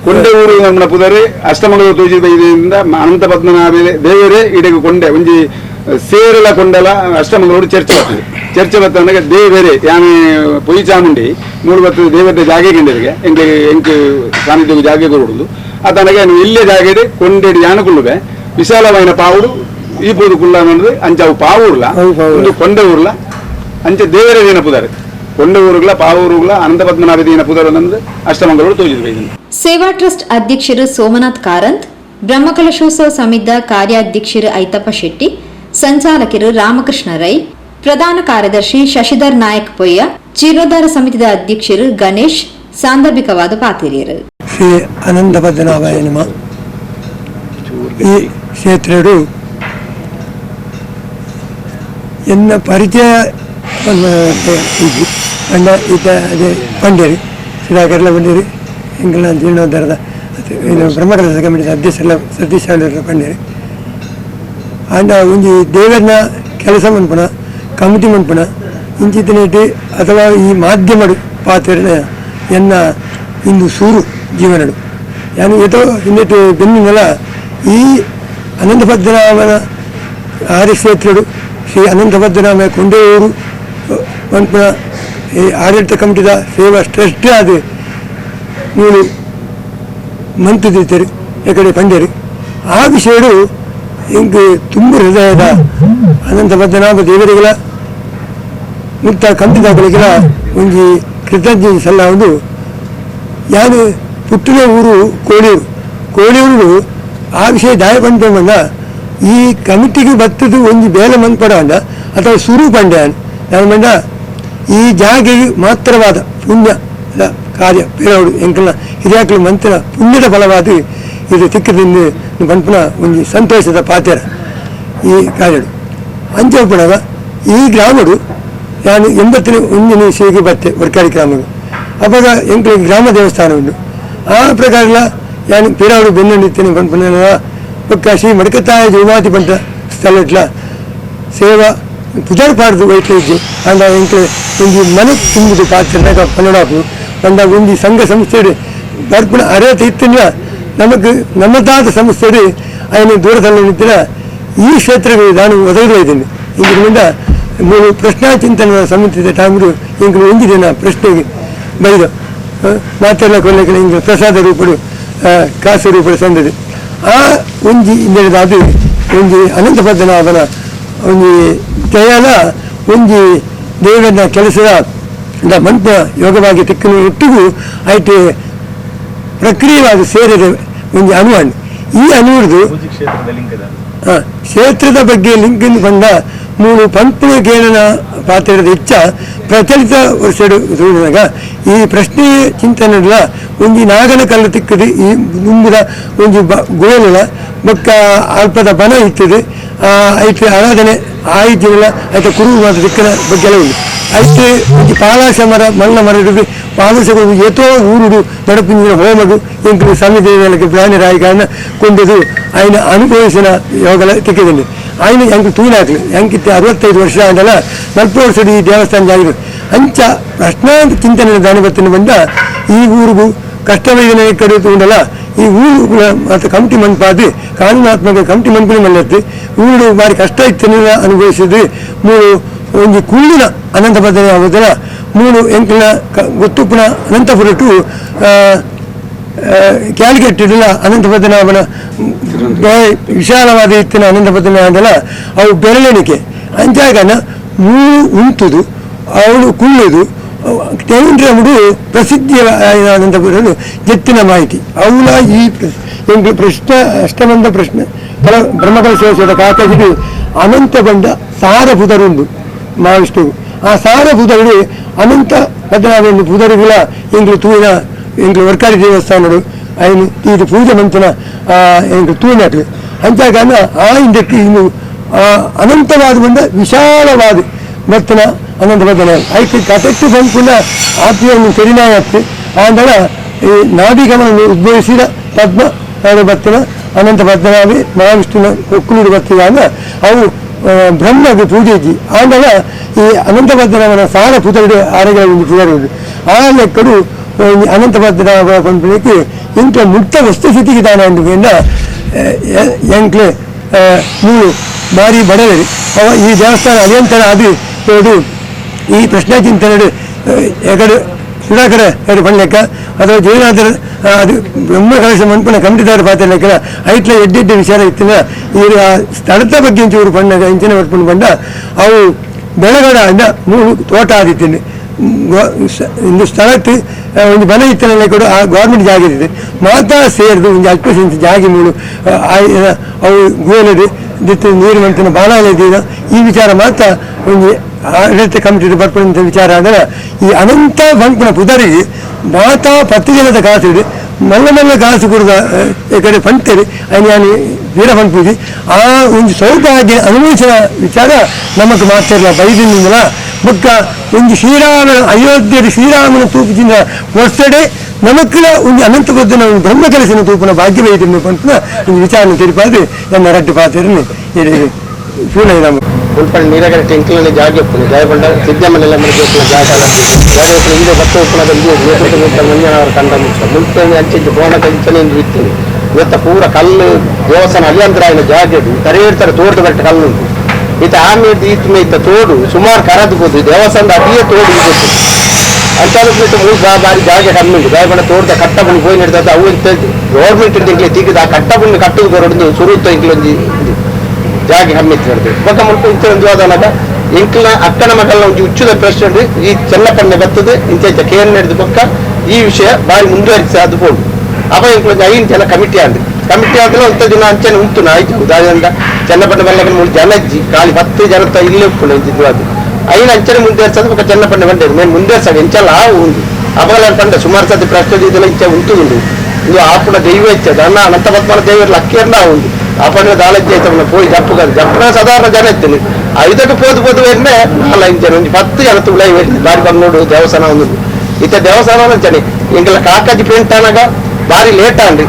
ಕೊಂಡೆ ಊರು ನಮ್ಮ ಪುದರೆ ಅಷ್ಟಮಂಗಳೂರು ತೋಜಿದ್ರಿಂದ ಅನಂತ ಪದ್ಮನಾಭ ದೇವರೇ ಇಡೆಗೆ ಕೊಂಡೆ ಒಂಜಿ ಸೇರಲ ಕೊಂಡಲ ಅಷ್ಟಮಂಗಳೂರು ಚರ್ಚೆ ಬರ್ತಂದಾಗ ದೇವರೇ ಯಾನೆ ಪೊಯ್ ಚಾಮುಂಡಿ 3 ಬರ್ತದೆ ದೇವರ ಜಾಗೆ ಕಂಡಿರಿಗೆ ಎಂಕ್ ಸಾನ್ನಿಧ್ಯ ಜಾಗೆ ಕೊಡುದು ಅದನಗೆ ಇಲ್ಲೇ ಜಾಗೆಡೆ ಕೊಂಡೆಡಿ ಯಾನಕುಳ್ಳುವೆ ವಿಶಾಲವಾದ ಪಾವುಡು ಈ ಪೂದು ಕುಳ್ಳ ಅಂದ್ರೆ ಅಂಚಾವು ಪಾವೂರ್ಲ ಒಂದು ಕೊಂಡೆ ಊರ್ಲ ಅಂಚೆ ದೇವರೇ ದಿನ ಪುದಾರೆ ಕೊಂಡೆ ಊರುಗಳ ಪಾವೂರುಗಳ ಅನಂತ ಪದ್ಮನಾಭ ದಿನ ಪುದಾರ ಅಂದ್ರೆ ಅಷ್ಟಮಂಗಳೂರು ತೋಜಿದ್ವಿ. ಸೇವಾ ಟ್ರಸ್ಟ್ ಅಧ್ಯಕ್ಷರು ಸೋಮನಾಥ್ ಕಾರಂತ್, ಬ್ರಹ್ಮಕಲಶೋತ್ಸವ ಸಮಿತಿಯ ಕಾರ್ಯಾಧ್ಯಕ್ಷರು ಐತಪ್ಪ ಶೆಟ್ಟಿ, ಸಂಚಾಲಕರು ರಾಮಕೃಷ್ಣ ರೈ, ಪ್ರಧಾನ ಕಾರ್ಯದರ್ಶಿ ಶಶಿಧರ್ ನಾಯಕ್ ಪೊಯ್ಯ, ಜೀರ್ಣೋದ್ಧಾರ ಸಮಿತಿಯ ಅಧ್ಯಕ್ಷರು ಗಣೇಶ್ ಸಾಂದರ್ಭಿಕವಾದ ಪಾತಿರಿಯರು. ಶ್ರೀ ಅನಂತ ಪದ್ಮನಾಭಾಯ ನಮಃ. ಈ ಕ್ಷೇತ್ರರು ಎನ್ನ ಪರಿಚಯ ಪಂಡ ಈತ ಅದೇ ಪಂಡೇರಿ ಸುಧಾಕರ್ಲ ಬಂಡೇರಿ ಎಂಗಳ ಜೀರ್ಣೋದ್ಧಾರದ ಬ್ರಹ್ಮಕಲಶ ಕಮಿಟಿದ ಅಧ್ಯಕ್ಷರ ಸತೀಶ್ ಪಂಡೇರಿ ಅಂಡ ಒಂಜಿ ದೇವರನ್ನ ಕೆಲಸ ಮನ್ಪುಣ ಕಮಿಟಿ ಮನ್ಪುಣ ಇಂಚಿತನೇಟಿ ಅಥವಾ ಈ ಮಾಧ್ಯಮಡು ಪಾತ್ರ ಎನ್ನ ಇಂದು ಸೂರು ಜೀವನಡು ಯಾನು ಏತೋ ಇನ್ನೇಟು ಬೆನ್ನಿನಲ್ಲ ಈ ಅನಂತ ಪದ್ಮನಾಭನ ಆರ್ಯಕ್ಷೇತ್ರಡು ಶ್ರೀ ಅನಂತ ಪದ್ಮನಾಭ ಕೊಂಡೆಯೂರು ಮನ್ಪುಣ ಈ ಆಡಳಿತ ಕಮಿಟಿದ ಸೇವಾ ಟ್ರಸ್ಟ್ ಆದ ನೀವು ಮಂತುದಿದ್ದರು ಯಾಕಡೆ ಪಂಡೇರಿ ಆ ವಿಷಯಡು ಹಿಂಗೆ ತುಂಬ ಹೃದಯದ ಅನಂತ ಪದ್ಮನಾಭ ದೇವರಿಗಳ ಮುಕ್ತ ಕಂಪಿದಾಗಲಿಗಳ ಒಂಜಿ ಕೃತಜ್ಞ ಸಲ್ಲ ಒಂದು ಯಾನು ಪುಟ್ಟಿನ ಊರು ಕೋಳಿಯೂರು ಆ ವಿಷಯ ದಾಯ ಪಂಡ ಈ ಕಮಿಟಿಗೆ ಬತ್ತದು ಒಂಜಿ ಬೇಲೆ ಮನ್ಪಡ ಅಂಡ ಅಥವಾ ಸುರು ಪಂಡ ನಾನು ಮಂಡ ಈ ಜಾಗೆಗೆ ಮಾತ್ರವಾದ ಪುಣ್ಯದ ಕಾರ್ಯ ಬೇರೆಯವರು ಎಂಕಲ್ನ ಹಿರಿಯಾಕಲು ಮಂತ್ರ ಪುಣ್ಯದ ಫಲವಾದ ಇದು ತಿಕ್ಕದಿಂದ ಪಂಪನ ಒಂದು ಸಂತೋಷದ ಪಾತ್ರ ಈ ಕಾರ್ಯಗಳು ಅಂಚಪುಣಗ ಈ ಗ್ರಾಮಡು ನಾನು 81 ಇಸವಿಗೆ ಬತ್ತೆ ವರ್ಕಾರಿ ಗ್ರಾಮಗಳು ಅವಾಗ ಎಂಕಲಿಗೆ ಗ್ರಾಮ ದೇವಸ್ಥಾನ ಉಂಟು ಆ ಪ್ರಕಾರ ನಾನು ಬೇರೆಯವರು ಬೆನ್ನು ನಿಂತೇನೆ ಪಂಪನ ಒಕ್ಕ ಶ್ರೀ ಮಡಕತಾಯ ಜೋಮಾತಿ ಪಂಟ ಸ್ಥಳ ಇಟ್ಲ ಸೇವಾ ಪುಜಾರ್ ಪಾಡ್ದು ವೈಟ್ಲ ಇದ್ದು ಅಂದ ಎಂಕ್ಲೆ ಒಂದು ಮನೆ ತುಂಬುದು ಪಾತ್ರ ಪನ್ನಡಾಪು ಅಂದ ಒಂದು ಸಂಘ ಸಂಸ್ಥೆ ಬರ್ಪುಣ ಅರ್ಹತೆ ಇತ್ತಿನ ನಮಗೆ ನಮ್ಮದಾದ ಸಂಸ್ಥೆ ಅದನ್ನು ದೂರದಲ್ಲಿ ನಿಂತಿನ ಈ ಕ್ಷೇತ್ರಗಳು ನಾನು ಒದಗಿದ್ದೇನೆ ಇದರಿಂದ ಮೂರು ಪ್ರಶ್ನಾ ಚಿಂತನ ಸಮಿತಿ ಟೈಮ್ರು ಇಂಗ್ಲು ಒಂದಿನ ಪ್ರಶ್ನೆಗೆ ಬೈದ ಮಾತೆಲ್ಲ ಕೊಲ್ಲಕ್ಕೆ ಹಿಂಗೆ ಪ್ರಸಾದ ರೂಪಡು ಕಾಸು ರೂಪಡು ಸಂದದೆ ಆ ಒಂಜಿ ಇಂದಿನ ಅದು ಒಂಜಿ ಅನಂತ ಪದ್ಮನಾಭನ ಒಂಜಿ ದಯಾಲ ಒಂಜಿ ದೇವನ ಕೆಲಸದ ಮಂಪ ಯೋಗವಾಗಿ ತಿಕ್ಕನು ಒಟ್ಟಿಗೂ ಐಟು ಪ್ರಕ್ರಿಯೆವಾಗಿ ಸೇರಿದ ಒಂದು ಅನುವಣ್ಣು ಈ ಅನುವರ್ದು ಕ್ಷೇತ್ರದ ಬಗ್ಗೆ ಲಿಂಕ್ ಬಂದ ಮೂರು ಪಂಪನ ಕೇಳನ ಪಾತ್ರದ ಹೆಚ್ಚ ಪ್ರಚಲಿತ ವರ್ಷದಾಗ ಈ ಪ್ರಶ್ನೆ ಚಿಂತನೆಲ್ಲ ಒಂಜಿ ನಾಗನ ಕಲ್ಲು ತಿಕ್ಕದು ಈ ಮುಂದಿನ ಒಂಜಿ ಗೋಲಿನ ಬೊಕ್ಕ ಅಲ್ಪದ ಬನ ಇತ್ತದೆ ಐತೆ ಆರಾಧನೆ ಆಯ್ತಿಲ್ಲ ಆಯ್ತು ಕುರು ಮಾತ್ರ ದಿಕ್ಕನ ಬಗ್ಗೆ ಉಂಟು ಐತೆ ಒಂಜಿ ಪಾಲಾಶ ಮರ ಮಣ್ಣ ಮರ ಹಿಡಿದು ಪಾಲಾಶಗಳು ಏತೋ ಊರುಡು ನಡಪಿನ ಹೋಮಗು ಇಂಕ ಸಮಿತಿ ಪ್ರಾಣಿ ರಾಯಿಗಳನ್ನ ಕೊಂಡದು ఆయన ಅನುಭವಿಸಿನ ಯೋಗಲ ತಿಕ್ಕಿದಲ್ಲಿ ఆయన ಎಂಕ್ ತೂನಾಕ್ಲಿ ಎಂಕಿತ್ತು 65 ವರ್ಷ ಅಂದಲ್ಲ 40 ವರ್ಷದ ಈ ದೇವಸ್ಥಾನ ಜಾಗಿರು ಅಂಚ ಪ್ರಶ್ನಾಂತ ಚಿಂತನೆ ದಾನಿ ಬತ್ತಿನ ಬಂದ ಈ ಊರಿಗೂ ಕಷ್ಟವೈದ್ಯನ ಕಡಿತು ಉಂಡಲ್ಲ ಈ ಊರು ಮತ್ತು ಕಮಿಟಿ ಮನ್ಪಾದು ಕಾನೂನಾತ್ಮಕ ಕಮಿಟಿ ಮನ್ಪುಣಿ ಮಲ್ಲತ್ತು ಊರು ಬಾರಿ ಕಷ್ಟ ಇತ್ತು ಅನುಭವಿಸಿದ್ದು ಮೂರು ಒಂಜಿ ಕುಳ್ಳಿನ ಅನಂತ ಪದ್ಧತಿ ಆಗೋದಿಲ್ಲ ಮೂರು ಎಂಕಿನ ಗೊತ್ತುಪ್ಪನ ಅನಂತಪುರ ಟು ಕ್ಯಾಲ್ಕುಲೇಟೆಡ್ ಅನಂತ ಪದ್ಮನಾಭನ ವಿಶಾಲವಾದ ಇತ್ತಿನ ಅನಂತ ಪದ್ಮನಾಭನ ಅವು ಬೆರಳೆಣಿಕೆ ಅಂಚಾಗನ ಮೂರು ಉಂಟುದು ಅವಳು ಕುಳ್ಳುದು ತೆಂಡ್ರముడు ಪ್ರಸಿದ್ಧಿಯ ಅನಂತಪುರನು ಎತ್ತಿನ ಮಾಹಿತಿ ಅವಳ ಈ ಎಂಟು ಪ್ರಶ್ನೆ ಅಷ್ಟಬಂಧ ಪ್ರಶ್ನೆ ಬ್ರಹ್ಮಕಲಶೇಷದ ಕಾಕಜಿಗೆ ಅನಂತ ಬಂಡ ಸಾರಭುತರುಂಡು ಮಾವಿಷ್ಟು ಆ ಸಾರಭುತರು ಅನಂತ ಪದ್ಮನಾಭನ ಪುದರುಗಳ ಎಂಗ್ಲು ತೂಯಿನ ಎಂಗ್ಲು ವರ್ಕಾರಿ ದೇವಸ್ಥಾನಗಳು ఆయన ఇది పూజ మంచిన తూనట్లు అంతేగాని ఆ ఇందకి ఇನ್ನು అనంతవాద ಬಂದ ವಿಶಾಲವಾದ ಮತ್ತಿನ ಅನಂತ ಪದ್ಮನಾಭ ಐದು ಕಟೆಟ್ಟು ಬಂದ್ಕುಲ್ಲ ಆತ್ಮೀಯನ್ನು ತೆರಿನಾಯತ್ತು ಆಂದಳ ಈ ನಾಭಿಗಮನವನ್ನು ಉದ್ಭವಿಸಿದ ಪದ್ಮ ಬತ್ತಿನ ಅನಂತ ಪದ್ಮನಾಭಿ ಮಹಾವಿಷ್ಣುನ ಒಕ್ಕಲೂರು ಬತ್ತಿದಾಗ ಅವು ಬ್ರಹ್ಮಗೆ ಪೂಜೆಜಿ ಆಂದಳ ಈ ಅನಂತ ಪದ್ಮನಾಭನ ಸಾರ ಪುತರುಡು ಆರೆಗಳ ಒಂದು ಪುದರುಡು ಆ ಲೆಕ್ಕಡು ಅನಂತ ಪದ್ಮನಾಭ ಕೊಂಡ್ಬಿಡಕ್ಕೆ ಇಂಥ ಮುಕ್ತ ವಸ್ತುಸ್ಥಿತಿಗೆ ತಾನೆ ಅಂದುಕೊಂಡ ಎಂಕ್ಲೆ ಮೂರು ಭಾರಿ ಬಡವರಿ ಅವ ಈ ದೇವಸ್ಥಾನ ಅನಿಯಂತ್ರಣ ಅದು ಹೇಳು ಈ ಪ್ರಶ್ನೆ ಚಿಂತನೆ ಎಕಡೆ ಸುಧಾಕರ ಎರಡು ಪಣ್ಲೆಕ್ಕ ಅಥವಾ ಜಯನಾಥರ ಅದು ಬ್ರಹ್ಮಕಲಶ ಮನ್ಪನ ಕಮಿಟಿದಾರ ಪಾತ್ರ ಲೆಕ್ಕ ಐಟ್ಲ ಎಡ್ಡೆಡ್ಡೆ ವಿಚಾರ ಇತ್ತಿನ ಇವರು ಆ ಸ್ಥಳದ ಬಗ್ಗೆ ಇಂಚೂರು ಪಣ್ಣ ಇಂಚಿನ ಬರ್ಕೊಂಡು ಬಂದ ಅವು ಬೆಳಗಡ ಅಂದ ಮೂರು ತೋಟ ಆದಿತ್ತೇನೆ ಒಂದು ಸ್ಥಳಕ್ಕೆ ಒಂದು ಮನೆ ಇತ್ತನೆಲ್ಲ ಕೂಡ ಆ ಗೌರ್ಮೆಂಟ್ ಜಾಗ ಇದೆ ಮಾತಾ ಸೇರಿದು ಒಂದು ಅಲ್ಪ ಸೆಂಟ್ ಜಾಗಿ ಮೂಳು ಅವು ಗೋಲದು ದಿತ್ತು ನೀರು ಮಂತಿನ ಬಾಣಾಲಿದ್ದೀನ ಈ ವಿಚಾರ ಮಾತ್ರ ಒಂದು ಆಡಳಿತ ಕಮಿಟಿ ಬರ್ಪಡಂತ ವಿಚಾರ ಅಂದರೆ ಈ ಅನಂತ ಬಂಪನ ಪುದರಿಗೆ ಮಾತಾ 10 ಜನದ ಕಾಸು ಇದೆ ಮಲ್ಲ ಮಲ್ಲ ಕಾಸು ಕೊಡುದ ಈ ಕಡೆ ಪಂತೇರಿ ಅನ್ಯಾನಿ ವೀರ ಪಂಪೂಜಿ ಆ ಒಂದು ಸೌಭಾಗ್ಯ ಅನುಭವಿಸಿದ ವಿಚಾರ ನಮಗೆ ಮಾತಾಡಲ್ಲ ಬೈದಿನಿಂದಲ ಬೊಕ್ಕ ಒಂದು ಶ್ರೀರಾಮನ ಅಯೋಧ್ಯೆಯ ಶ್ರೀರಾಮನ ತೂಪಿನ ವರ್ಷಡೆ ನಮಕ್ಕಳ ಒಂದು ಅನಂತ ಪದ್ಮನ ಒಂದು ಬ್ರಹ್ಮ ಕೆಲಸನ ತೂಪನ ಭಾಗ್ಯವೈದ್ಯ ಪಂಪನ ಒಂದು ವಿಚಾರನ ತೆರಿಪಾದು ನನ್ನ ರಡ್ಡು ಪಾತ್ರನ್ನು ಸೂಳರಾಮ ಉಲ್ಪಣ ನೀರಾಗರ ಟೆಂಕ್ಲನೆ ಜಾಗ ಒಪ್ಪುನೆ ಜಾಯಪಂಡ ಸಿದ್ದಮ್ಮನೆಲ್ಲ ಮನೆಗೆ ಒಪ್ಪುನ ಜಾಗ ಜಾಗ ಒಪ್ಪುನ ಹಿಂದೆ ಭತ್ತ ಒಪ್ಪುನದಲ್ಲಿ ಮಂಜನವರ ಕಂಡ ಮುಚ್ಚ ಮುಲ್ಪನೆ ಅಂಚಿದ್ದು ಕೋಣ ಕಂಚನೆ ಇರ್ತೀನಿ ಇವತ್ತ ಪೂರ ಕಲ್ಲು ದೇವಸ್ಥಾನ ಅಲಿಯಂತರಾಯಿನ ಜಾಗ ತರೇಡ್ತಾರೆ ತೋಟದ ಬೆಟ್ಟ ಕಲ್ಲು ಉಂಟು ಈತ ಆಮೇಲೆ ಈತ ಇತ್ತ ತೋಡು ಸುಮಾರು ಕರದು ಹೋದು ದೇವಸ್ಥಾನದ ಅಡಿಯೇ ತೋಡು ಗೊತ್ತು ಅಂಚಾಲಕ್ಕೆ ಮೂರು ಬಾರಿ ಜಾಗ ಕಮ್ಮಿ ಉಂಟು ಜಾಯಪಂಡ ತೋಟದ ಕಟ್ಟ ಬುಣ್ಣು ಹೋಗಿ ನಡೆದ ಅವು ಇಂತ ಗೌರ್ಮೆಂಟ್ ಇಂಗ್ಲೇ ತೆಗೆದು ಆ ಕಟ್ಟ ಬುಣ್ಣು ಕಟ್ಟುದು ಹೊರಡಿದು ಸುರುತ್ತ ಇಂಗ್ಲೊಂದು ಜಾಗ ಹಮ್ಮಿತ್ತು ನಡೆದು ಬೊಕ್ಕ ಮುಲ್ಪ ಇಂಥ ಒಂದು ವಾದನಾಗ ಇಂಕ್ಲ ಅಕ್ಕನ ಮಕ್ಕಳ ಒಂದು ಉಚ್ಚುದ ಪ್ರಶ್ನೆ ಈ ಚೆನ್ನಪ್ಪಣ್ಣೆ ಬರ್ತದೆ ಇಂಥ ಕೇರ್ ನಡೆದು ಬೊಕ್ಕ ಈ ವಿಷಯ ಬಾರಿ ಮುಂದುವರಿಸಿ ಅದು ಬೋದು ಅವ ಇಂಕ್ಲೊಂದು 5 ಜನ ಕಮಿಟಿ ಆದ್ರೆ ಒಂದು ದಿನ ಅಂಚನೆ ಉಂಟು ಆಯ್ತು ಉದಾಹರಣೆ ಚೆನ್ನಪಟ್ಟಣ ಬೆಲ್ಲಕ್ಕೆ 3 ಜನ ಇಜ್ಜಿ ಖಾಲಿ 10 ಜನ ಇಲ್ಲೇ ಉಪ್ಪು ಇಂಚಿದ್ದು ಅದು అయిన అంచెని ముందేర్చదు ఒక చిన్న పండుగ అంటే నేను ముందేస్తాను ఎంచాలా ఉంది అపగలని పండుగ సుమారు సతి ప్రశ్న ఇదిలో ఇచ్చే ఉంటుంది ఇది ఆపుడ దైవం ఇచ్చేది అన్న అనంత పద్మాల దైవం లక్కేర్నా ఉంది ఆ పండుగ దాళించేస్తాం పోయి జప్పు కాదు జప్పున సాధారణ జన ఎత్తుంది ఐదకు పోతు వెంటనే నాలుగు 10 జనతులై వెళ్ళింది దారి పన్నోడు దేవస్థానం ఉంది ఇత దేవస్థానం నుంచి ఇంకల కాకాజీ పెయింట్ అనగా భారీ లేట్ అండి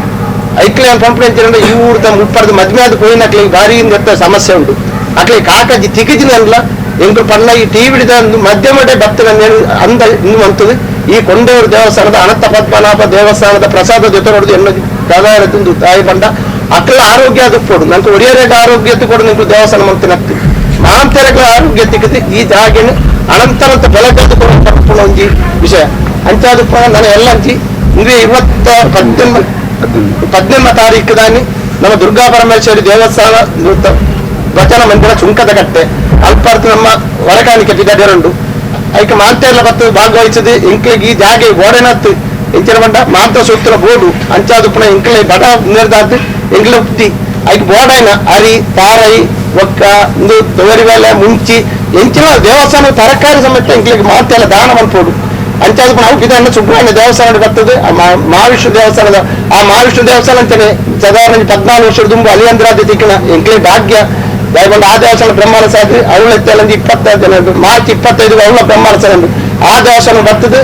ఐక్లే పంపించారంటే ఈ ఊరితో 30 మధ్య మీద పోయినట్లు భారీ సమస్య ఉంది అట్లా కాకాజీ తికిజిన ఇంకలు పన్న ఈ టీవీ మధ్య మధ్య ಭಕ್ತನ ಅಂದ ಇನ್ನು ಅಂತது ಈ ಕೊಂಡೂರು ದೇವಸ್ಥಾನದ ಅನಂತ ಪದ್ಮನಾಭ ದೇವಸ್ಥಾನದ ಪ್ರಸಾದ ಜೊತೆ ನೋಡಿದು ಎನ್ನೋದು ದಾದಾರದ್ದು ತಾಯಿ ಬಂಡ ಅಕ್ಕಳ ಆರೋಗ್ಯ ಅದು ಕೊಡು ನಂಗೆ ಒಡಿಯರೇಟ ಆರೋಗ್ಯತೆ ಕೊಡು ನಿಂಗೆ ದೇವಸ್ಥಾನ ಮಂತಿನಕ್ತಿ ಮಾಂತೆರಗಳ ಆರೋಗ್ಯ ತಿಕ್ಕತಿ ಈ ಜಾಗಿನ ಅನಂತರಂತ ಬೆಳಕದ್ದು ಕೊಡು ಒಂಜಿ ವಿಷಯ ಅಂಚಾದಪ್ಪ ನಾನು ಎಲ್ಲ ಹಂಚಿ ಇಂದು 18 ತಾರೀಕು ದಾನಿ ನಮ್ಮ ದುರ್ಗಾ ಪರಮೇಶ್ವರಿ ದೇವಸ್ಥಾನ ವಚನ ಮಂದಿರ ಚುಂಕದ ಕಟ್ಟೆ ಅಲ್ಪಾರ್ಥ ನಮ್ಮ ವರಕಾಣಿಕೆ ಪಿಡಾಡಿರುಂಡು ಐಕೆ ಮಾಂತೆಲ್ಲ ಬತ್ತು ಭಾಗವಹಿಸಿದ ಇಂಕ್ಲಿಗೆ ಈ ಜಾಗೆ ಗೋಡೆನತ್ತು ಇಂಚಿನ ಬಂಡ ಮಾಂತ ಸೂತ್ರ ಬೋಡು ಅಂಚಾದುಪ್ಪನ ಇಂಕ್ಲೆ ಬಡ ನಿರ್ದಾದ್ದು ಇಂಕ್ಲೆ ಉಕ್ತಿ ಐಕೆ ಬೋಡೈನ ಅರಿ ತಾರೈ ಒಕ್ಕ ಒಂದು ತೊಗರಿ ಬೇಳೆ ಮುಂಚಿ ಎಂಚಿನ ದೇವಸ್ಥಾನ ತರಕಾರಿ ಸಮೇತ ಇಂಕ್ಲಿಗೆ ಮಾಂತೆಲ್ಲ ದಾನ ಮನ್ಪೋಡು ಅಂಚಾದುಪ್ಪನ ಅವು ಇದನ್ನು ಸುಬ್ರಹ್ಮಣ್ಯ ದೇವಸ್ಥಾನ ಬರ್ತದೆ ಮಹಾವಿಷ್ಣು ದೇವಸ್ಥಾನದ ಆ ಮಹಾವಿಷ್ಣು ದೇವಸ್ಥಾನ ಅಂತಾನೆ ಸಾಧಾರಣ 14 ವರ್ಷದ ದುಂಬು ಅಲಿಯಂದ್ರಾದಿ ತಿಕ್ಕಿನ ಇಂಕ್ಲೆ ಭಾಗ್ಯ ದಯಗೊಂಡು ಆ ದೇವಸ್ಥಾನ ಬ್ರಹ್ಮಾಂಡ ಸಾಧ್ಯ ಅವಳ ಎತ್ತಲ್ಲಿ 25 ಜನ ಮಾರ್ಚ್ 25 ಅವಳ ಬ್ರಹ್ಮಾಂಡ ಸಾಧ್ಯ ಆ ದೇವಸ್ಥಾನ ಬರ್ತದೆ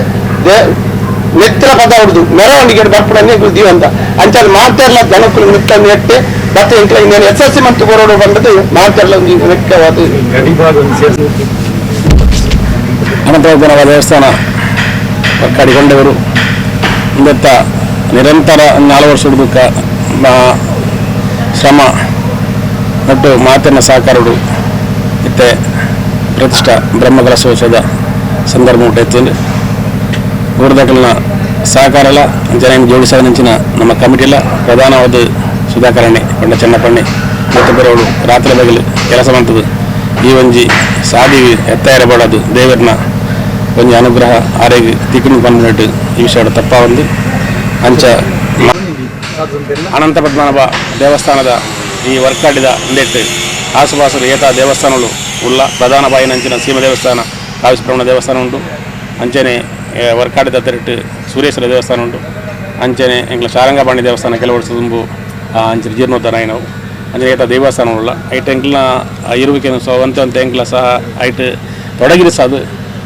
ನೆತ್ತಿನ ಪದ ಹೊಡೆದು ಮೆರವಣಿಗೆ ಬರ್ಪಡನೆ ದೀವ ಅಂತ ಅಂಚಲ್ಲಿ ಮಾತಾಡಲ್ಲ ಜನಕ್ಕೂ ನಿತ್ತ ನೆಟ್ಟೆ ಮತ್ತೆ ಇಂಕ್ಲ ಇನ್ನೇನು SSC ಮತ್ತು ಬರೋಡು ಬಂದದ್ದು ಮಾತಾಡಲ್ಲ ಒಂದು ಮುಖ್ಯವಾದ ಅನಂತಪದ್ಮನಾಭ ದೇವಸ್ಥಾನ ಕಡಿಕೊಂಡವರು ಇಂದತ್ತ ನಿರಂತರ 4 ವರ್ಷದ ಶ್ರಮ ಮತ್ತು ಮಾತಿನ ಸಹಕಾರಗಳು ಇತ್ತೆ ಪ್ರತಿಷ್ಠಾ ಬ್ರಹ್ಮಕಲಶೋತ್ಸವದ ಸಂದರ್ಭ ಉಂಟು ಊರದಕಲ್ನ ಸಹಕಾರಲ ಜನ ಜೋಡಿಸಿದ ನಂಚಿನ ನಮ್ಮ ಕಮಿಟಿಲ ಪ್ರಧಾನವಾದ ಸುಧಾಕರಣೆ ಪಂಡ ಚೆನ್ನಪಣ್ಣೆ ಮತ್ತು ಬರೋಳು ರಾತ್ರಿ ಬಗಲು ಕೆಲಸ ಮಾಡ್ತದೆ ಈ ಒಂಜಿ ಸಾದಿ ಎತ್ತ ಇರಬಾರದು ದೇವರನ್ನ ಒಂಜಿ ಅನುಗ್ರಹ ಆರೋಗ್ಯ ತಿಕ್ಕಿನ ಬಂದ್ಬಿಟ್ಟು ಈ ವಿಷಯ ತಪ್ಪ ಒಂದು ಅಂಚ ಅನಂತ ಪದ್ಮನಾಭ ದೇವಸ್ಥಾನದ ಈ ವರ್ಕಾಡಿದ ಇಂದೆಟ್ಟು ಆಸುಪಾಸು ಏತ ದೇವಸ್ಥಾನಗಳು ಉಳ್ಳ ಪ್ರಧಾನ ಬಾಯಿನಂಚಿನ ಸೀಮ ದೇವಸ್ಥಾನ ಕಾವಿಸ್ಬ್ರಹ್ಮಣ ದೇವಸ್ಥಾನ ಉಂಟು ಅಂಚನೆ ವರ್ಕಾಡಿದ ತೆರಟ್ಟು ಸೂರ್ಯೇಶ್ವರ ದೇವಸ್ಥಾನ ಉಂಟು ಅಂಚನೆ ಎಂಗ್ಲ ಶಾರಂಗಪಾಣಿ ದೇವಸ್ಥಾನ ಕೆಲವು ವರ್ಷ ತುಂಬು ಅಂಚನೆ ಜೀರ್ಣೋದ್ಧಾರ ನಾವು ಅಂಚನೆ ಏತ ದೇವಸ್ಥಾನ ಉಳ್ಳ ಐಟ್ ಎಂಕ್ಲ ಇರುವಿಕೆ ಒಂತೆ ಎಂಕ್ಲ ಸಹ ಐಟ್ ತೊಡಗಿರಿಸೋದು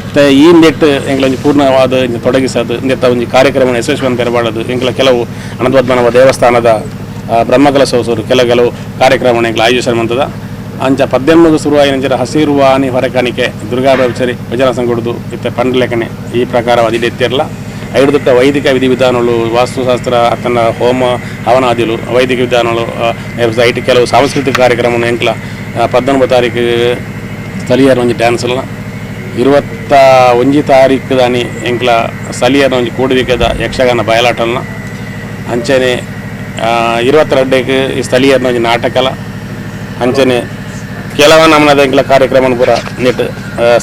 ಮತ್ತು ಈ ನೆಟ್ಟು ಎಂಗ್ಲ ಪೂರ್ಣವಾದ ತೊಡಗಿಸೋದು ಇಂದೆತ್ತ ಒಂದು ಕಾರ್ಯಕ್ರಮ ಯಶಸ್ವಿ ಪೆರಬಾಡದು ಎಂಕ್ಲ ಕೆಲವು ಅನಂತ ಪದ್ಮನಾಭ ದೇವಸ್ಥಾನದ ಬ್ರಹ್ಮಕಲಶೋತ್ಸವರು ಕೆಲವು ಕಾರ್ಯಕ್ರಮಗಳು ಆಯೋಜನೆ ಮಾಡ್ತದ ಅಂಚ 18 ಶುರುವಾಯಿನ ಹಸಿರು ವಾಣಿ ಹೊರಕಾಣಿಕೆ ದುರ್ಗಾ ಪರಮೇಶ್ವರಿ ಭಜನಾ ಸಂಘದ್ದು ಇತ್ತ ಪಂಡಲೇಖನೆ ಈ ಪ್ರಕಾರವಾದ ಇದೆತ್ತಿರಲ್ಲ 5 ದಿಟ್ಟ ವೈದಿಕ ವಿಧಿವಿಧಾನಗಳು ವಾಸ್ತುಶಾಸ್ತ್ರ ಅತನ ಹೋಮ ಹವನಾದಿಗಳು ವೈದಿಕ ವಿಧಾನಗಳು ಐಟಿ ಕೆಲವು ಸಾಂಸ್ಕೃತಿಕ ಕಾರ್ಯಕ್ರಮ ಎಂಕ್ಲ 19 ತಾರೀಕು ಸ್ಥಳೀಯರ ಒಂದು ಡ್ಯಾನ್ಸ್ ಅಲ್ಲ 21 ತಾರೀಕು ದಾನಿ ಎಂಕ್ಲ ಸ್ಥಳೀಯರ ಒಂದು ಕೂಡುವಿಕೆದ ಯಕ್ಷಗಾನ ಬಯಲಾಟಲ್ನ ಅಂಚನೆ 22ಕ್ಕೆ ಈ ಸ್ಥಳೀಯರ ಒಂದು ನಾಟಕಲ ಅಂಚನೆ ಕೆಲವು ನಮ್ಮದ ಎಂಕ್ಲ ಕಾರ್ಯಕ್ರಮ ಪೂರ ನೆಟ್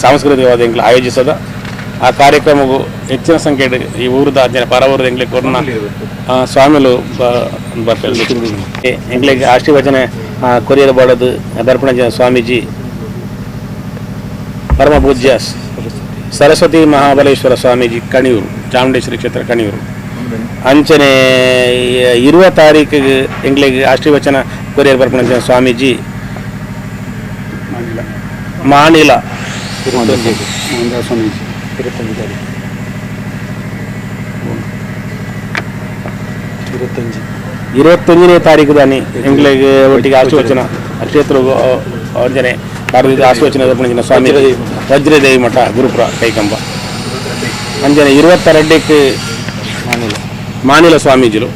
ಸಾಂಸ್ಕೃತಿಕವಾದ ಎಂಕ್ಲ ಆಯೋಜಿಸದ ಆ ಕಾರ್ಯಕ್ರಮಕ್ಕೂ ಹೆಚ್ಚಿನ ಸಂಖ್ಯೆ ಈ ಊರದ ಜನ ಪರವೂರದ ಎಂಗ್ಲಿಗೆ ಕೊರೋನಾ ಸ್ವಾಮಿಗಳು ಬರ್ತಾರೆ ಎಂಗ್ಲಿಗೆ ಆಶೀರ್ವಚನೆ ಕೊರಿಯದ ಬಾಡೋದು ದರ್ಪಣ ಜನ ಸ್ವಾಮೀಜಿ ಪರಮ ಪೂಜ್ಯ ಸರಸ್ವತಿ ಮಹಾಬಲೇಶ್ವರ ಸ್ವಾಮೀಜಿ ಕಣಿಯೂರು ಚಾಮುಂಡೇಶ್ವರಿ ಕ್ಷೇತ್ರ ಕಣಿಯೂರು ಅಂಚನೆ 20 ತಾರೀಕಿಗೆ ಎಂಗ್ಲಿಗೆ ಆಶೀರ್ವಚನ ಕೊರಿಯರ್ ಬರ್ಪಣ ಸ್ವಾಮೀಜಿ ಮಾನಿಲ 25ನೇ ತಾರೀಕು ದಾನಿ ಎಂಗ್ಲಿಗೆ ಒಟ್ಟಿಗೆ ಆಶೀರ್ವಚನ ಕ್ಷೇತ್ರ ಅಂಜನೆ ಕಾರ್ಯದ ಆಶೀರ್ವಚನ ಬರ್ಪಣ ಸ್ವಾಮಿ ವಜ್ರದೇವಿ ಮಠ ಗುರುಪುರ ಕೈಕಂಬ ಅಂಜನೆ 22ಕ್ಕೆ ಮಾನಿಲ ಸ್ವಾಮೀಜಿಲು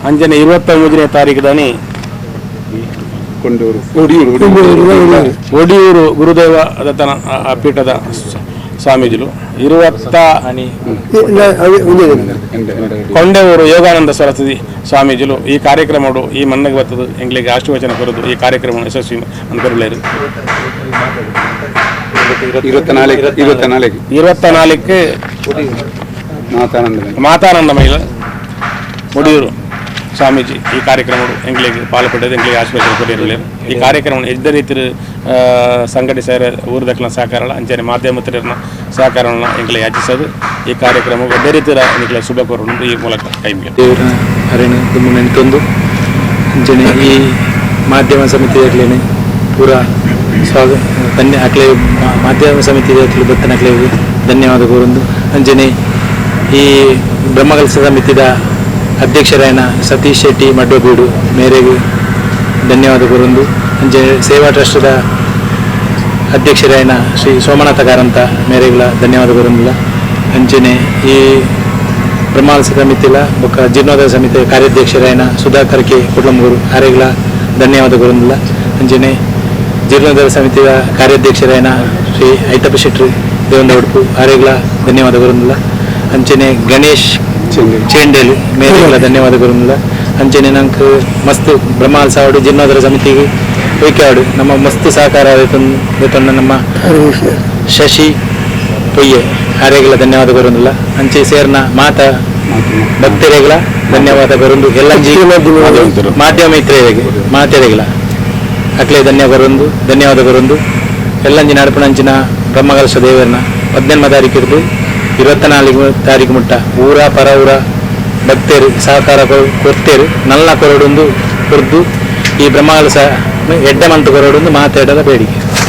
ಅಂಜನೆ 23ನೇ ತಾರೀಕು ದಾನಿ ಒಡಿಯೂರು ಗುರುದೇವ ದತ್ತನ ಪೀಠದ ಸ್ವಾಮೀಜಿಲು 20 ಕೊಂಡೆಯೂರು ಯೋಗಾನಂದ ಸರಸ್ವತಿ ಸ್ವಾಮೀಜಿಲು ಈ ಕಾರ್ಯಕ್ರಮಗಳು ಈ ಮನ್ನಗೆ ಬರ್ತದೆ ಎಂಗ್ಲಿಗೆ ಆಶೀರ್ವಚನ ಕೊರೋದು ಈ ಕಾರ್ಯಕ್ರಮ ಯಶಸ್ವಿ ಅನ್ಕೊರಲೇರು 24ಕ್ಕೆ ಮಾತಾನಂದ ಮಹಿಳ ಒಡಿಯೂರು ಸ್ವಾಮೀಜಿ ಈ ಕಾರ್ಯಕ್ರಮ ಎಂಗ್ಲಿಗೆ ಪಾಲ್ಪಟ್ಟದ್ದು ಎಂಗ್ಲಿಗೆ ಆಸ್ಪತ್ರೆ ಕೊಡಿರಲಿ ಈ ಕಾರ್ಯಕ್ರಮ ಇದ್ದ ರೀತಿ ಸಂಘಟಿಸಿದ ಊರದಕ್ಕಿನ ಸಹಕಾರ ಅಂಚನೆ ಮಾಧ್ಯಮದ ಸಹಕಾರವನ್ನು ಎಂಗ್ಲೆ ಯಾಚಿಸೋದು ಈ ಕಾರ್ಯಕ್ರಮ ಒಳ್ಳೆ ರೀತಿಯ ಎಂಗ್ಲೆ ಶುಭ ಕೋರುವುದು ಈ ಮೂಲಕ ಕೈಗೆ ದೇವರ ಹರಣ ತುಂಬ ನೆನಪೊಂದು ಅಂಚನೆ ಈ ಮಾಧ್ಯಮ ಸಮಿತಿಯಲ್ಲಿ ಪೂರ ಧನ್ಯ ಅಕ್ಲೆ ಮಾಧ್ಯಮ ಸಮಿತಿ ಬತ್ತನ ಅಕ್ಲೆಗೆ ಧನ್ಯವಾದ ಕೋರೊಂದು ಅಂಚನೆ ಈ ಬ್ರಹ್ಮಕಲಶ ಸಮಿತಿದ ಅಧ್ಯಕ್ಷರಾಯನ ಸತೀಶ್ ಶೆಟ್ಟಿ ಮಡ್ಡಬೀಡು ಮೇರೆಗೆ ಧನ್ಯವಾದ ಕೋರೊಂದು ಅಂಚನೆ ಸೇವಾ ಟ್ರಸ್ಟದ ಅಧ್ಯಕ್ಷರಾಯನ ಶ್ರೀ ಸೋಮನಾಥ ಕಾರಂತ ಮೇರೆಗಳ ಧನ್ಯವಾದ ಕೋರೊಂದಿಲ್ಲ ಅಂಚನೆ ಈ ಬ್ರಹ್ಮಕಲಶ ಸಮಿತಿಲ ಬೊಕ್ಕ ಜೀರ್ಣೋದ್ಧಾರ ಸಮಿತಿ ಕಾರ್ಯಾಧ್ಯಕ್ಷರಾಯನ ಸುಧಾಕರ್ ಕೆ ಕುಡ್ಲಮೂರು ಆರೆಗಳ ಧನ್ಯವಾದ ಕೋರೊಂದಿಲ್ಲ ಅಂಚನೆ ಜೀರ್ಣೋದ್ಧಾರ ಸಮಿತಿಯ ಕಾರ್ಯಾಧ್ಯಕ್ಷರಾಯನ ಶ್ರೀ ಐತಪ್ಪ ಶೆಟ್ಟಿ ದೇವಂದ ಉಡುಪು ಆರೆಗಳ ಧನ್ಯವಾದ ಕೋರೊಂದಿಲ್ಲ ಅಂಚನೆ ಗಣೇಶ್ ಚೇಂಡೇಲು ಮೇರೆಗಳ ಧನ್ಯವಾದ ಕೋರೊಂದಿಲ್ಲ ಅಂಚನೆ ನಂಗೆ ಮಸ್ತ್ ಬ್ರಹ್ಮಕಲಶ ಆವಡು ಜೀರ್ಣೋದ್ಧಾರ ಸಮಿತಿಗೆ ಹೋಯ್ಕಾಡು ನಮ್ಮ ಮಸ್ತ್ ಸಹಕಾರ ಆಯ್ತು ನಮ್ಮ ಶಶಿ ಪೊಯ್ಯೆ ಆರೆಗಳ ಧನ್ಯವಾದ ಕೋರೊಂದಿಲ್ಲ ಅಂಚೆ ಸೇರ್ನ ಮಾತಾ ಭಕ್ತರೆಗಳ ಧನ್ಯವಾದ ಕೋರೊಂದು ಎಲ್ಲಂಜಿ ಮಾಧ್ಯಮ ಮಿತ್ರರಿಗೆ ಮಾತೆರೆಗಳ ಅಕ್ಲೆ ಧನ್ಯವಾದ ಕೋರೊಂದು ಎಲ್ಲಂಜಿ ನಡಪಣಂಚಿನ ಬ್ರಹ್ಮಕಲಶ ದೇವರನ್ನ 18ನೇ ತಾರೀಕು 24 ತಾರೀಕು ಮುಟ್ಟ ಊರ ಪರ ಊರ ಭಕ್ತರು ಸಹಕಾರ ಕೊಡ್ತೇರು ನಲ್ಲ ಕೊರಡೊಂದು ಕೊರ್ದು ಈ ಬ್ರಹ್ಮಕಲಶ ಎಡ್ಡೆ ಮಂತು ಕೊರಡೊಂದು ಮಾತಾಡದ ಬೇಡಿಕೆ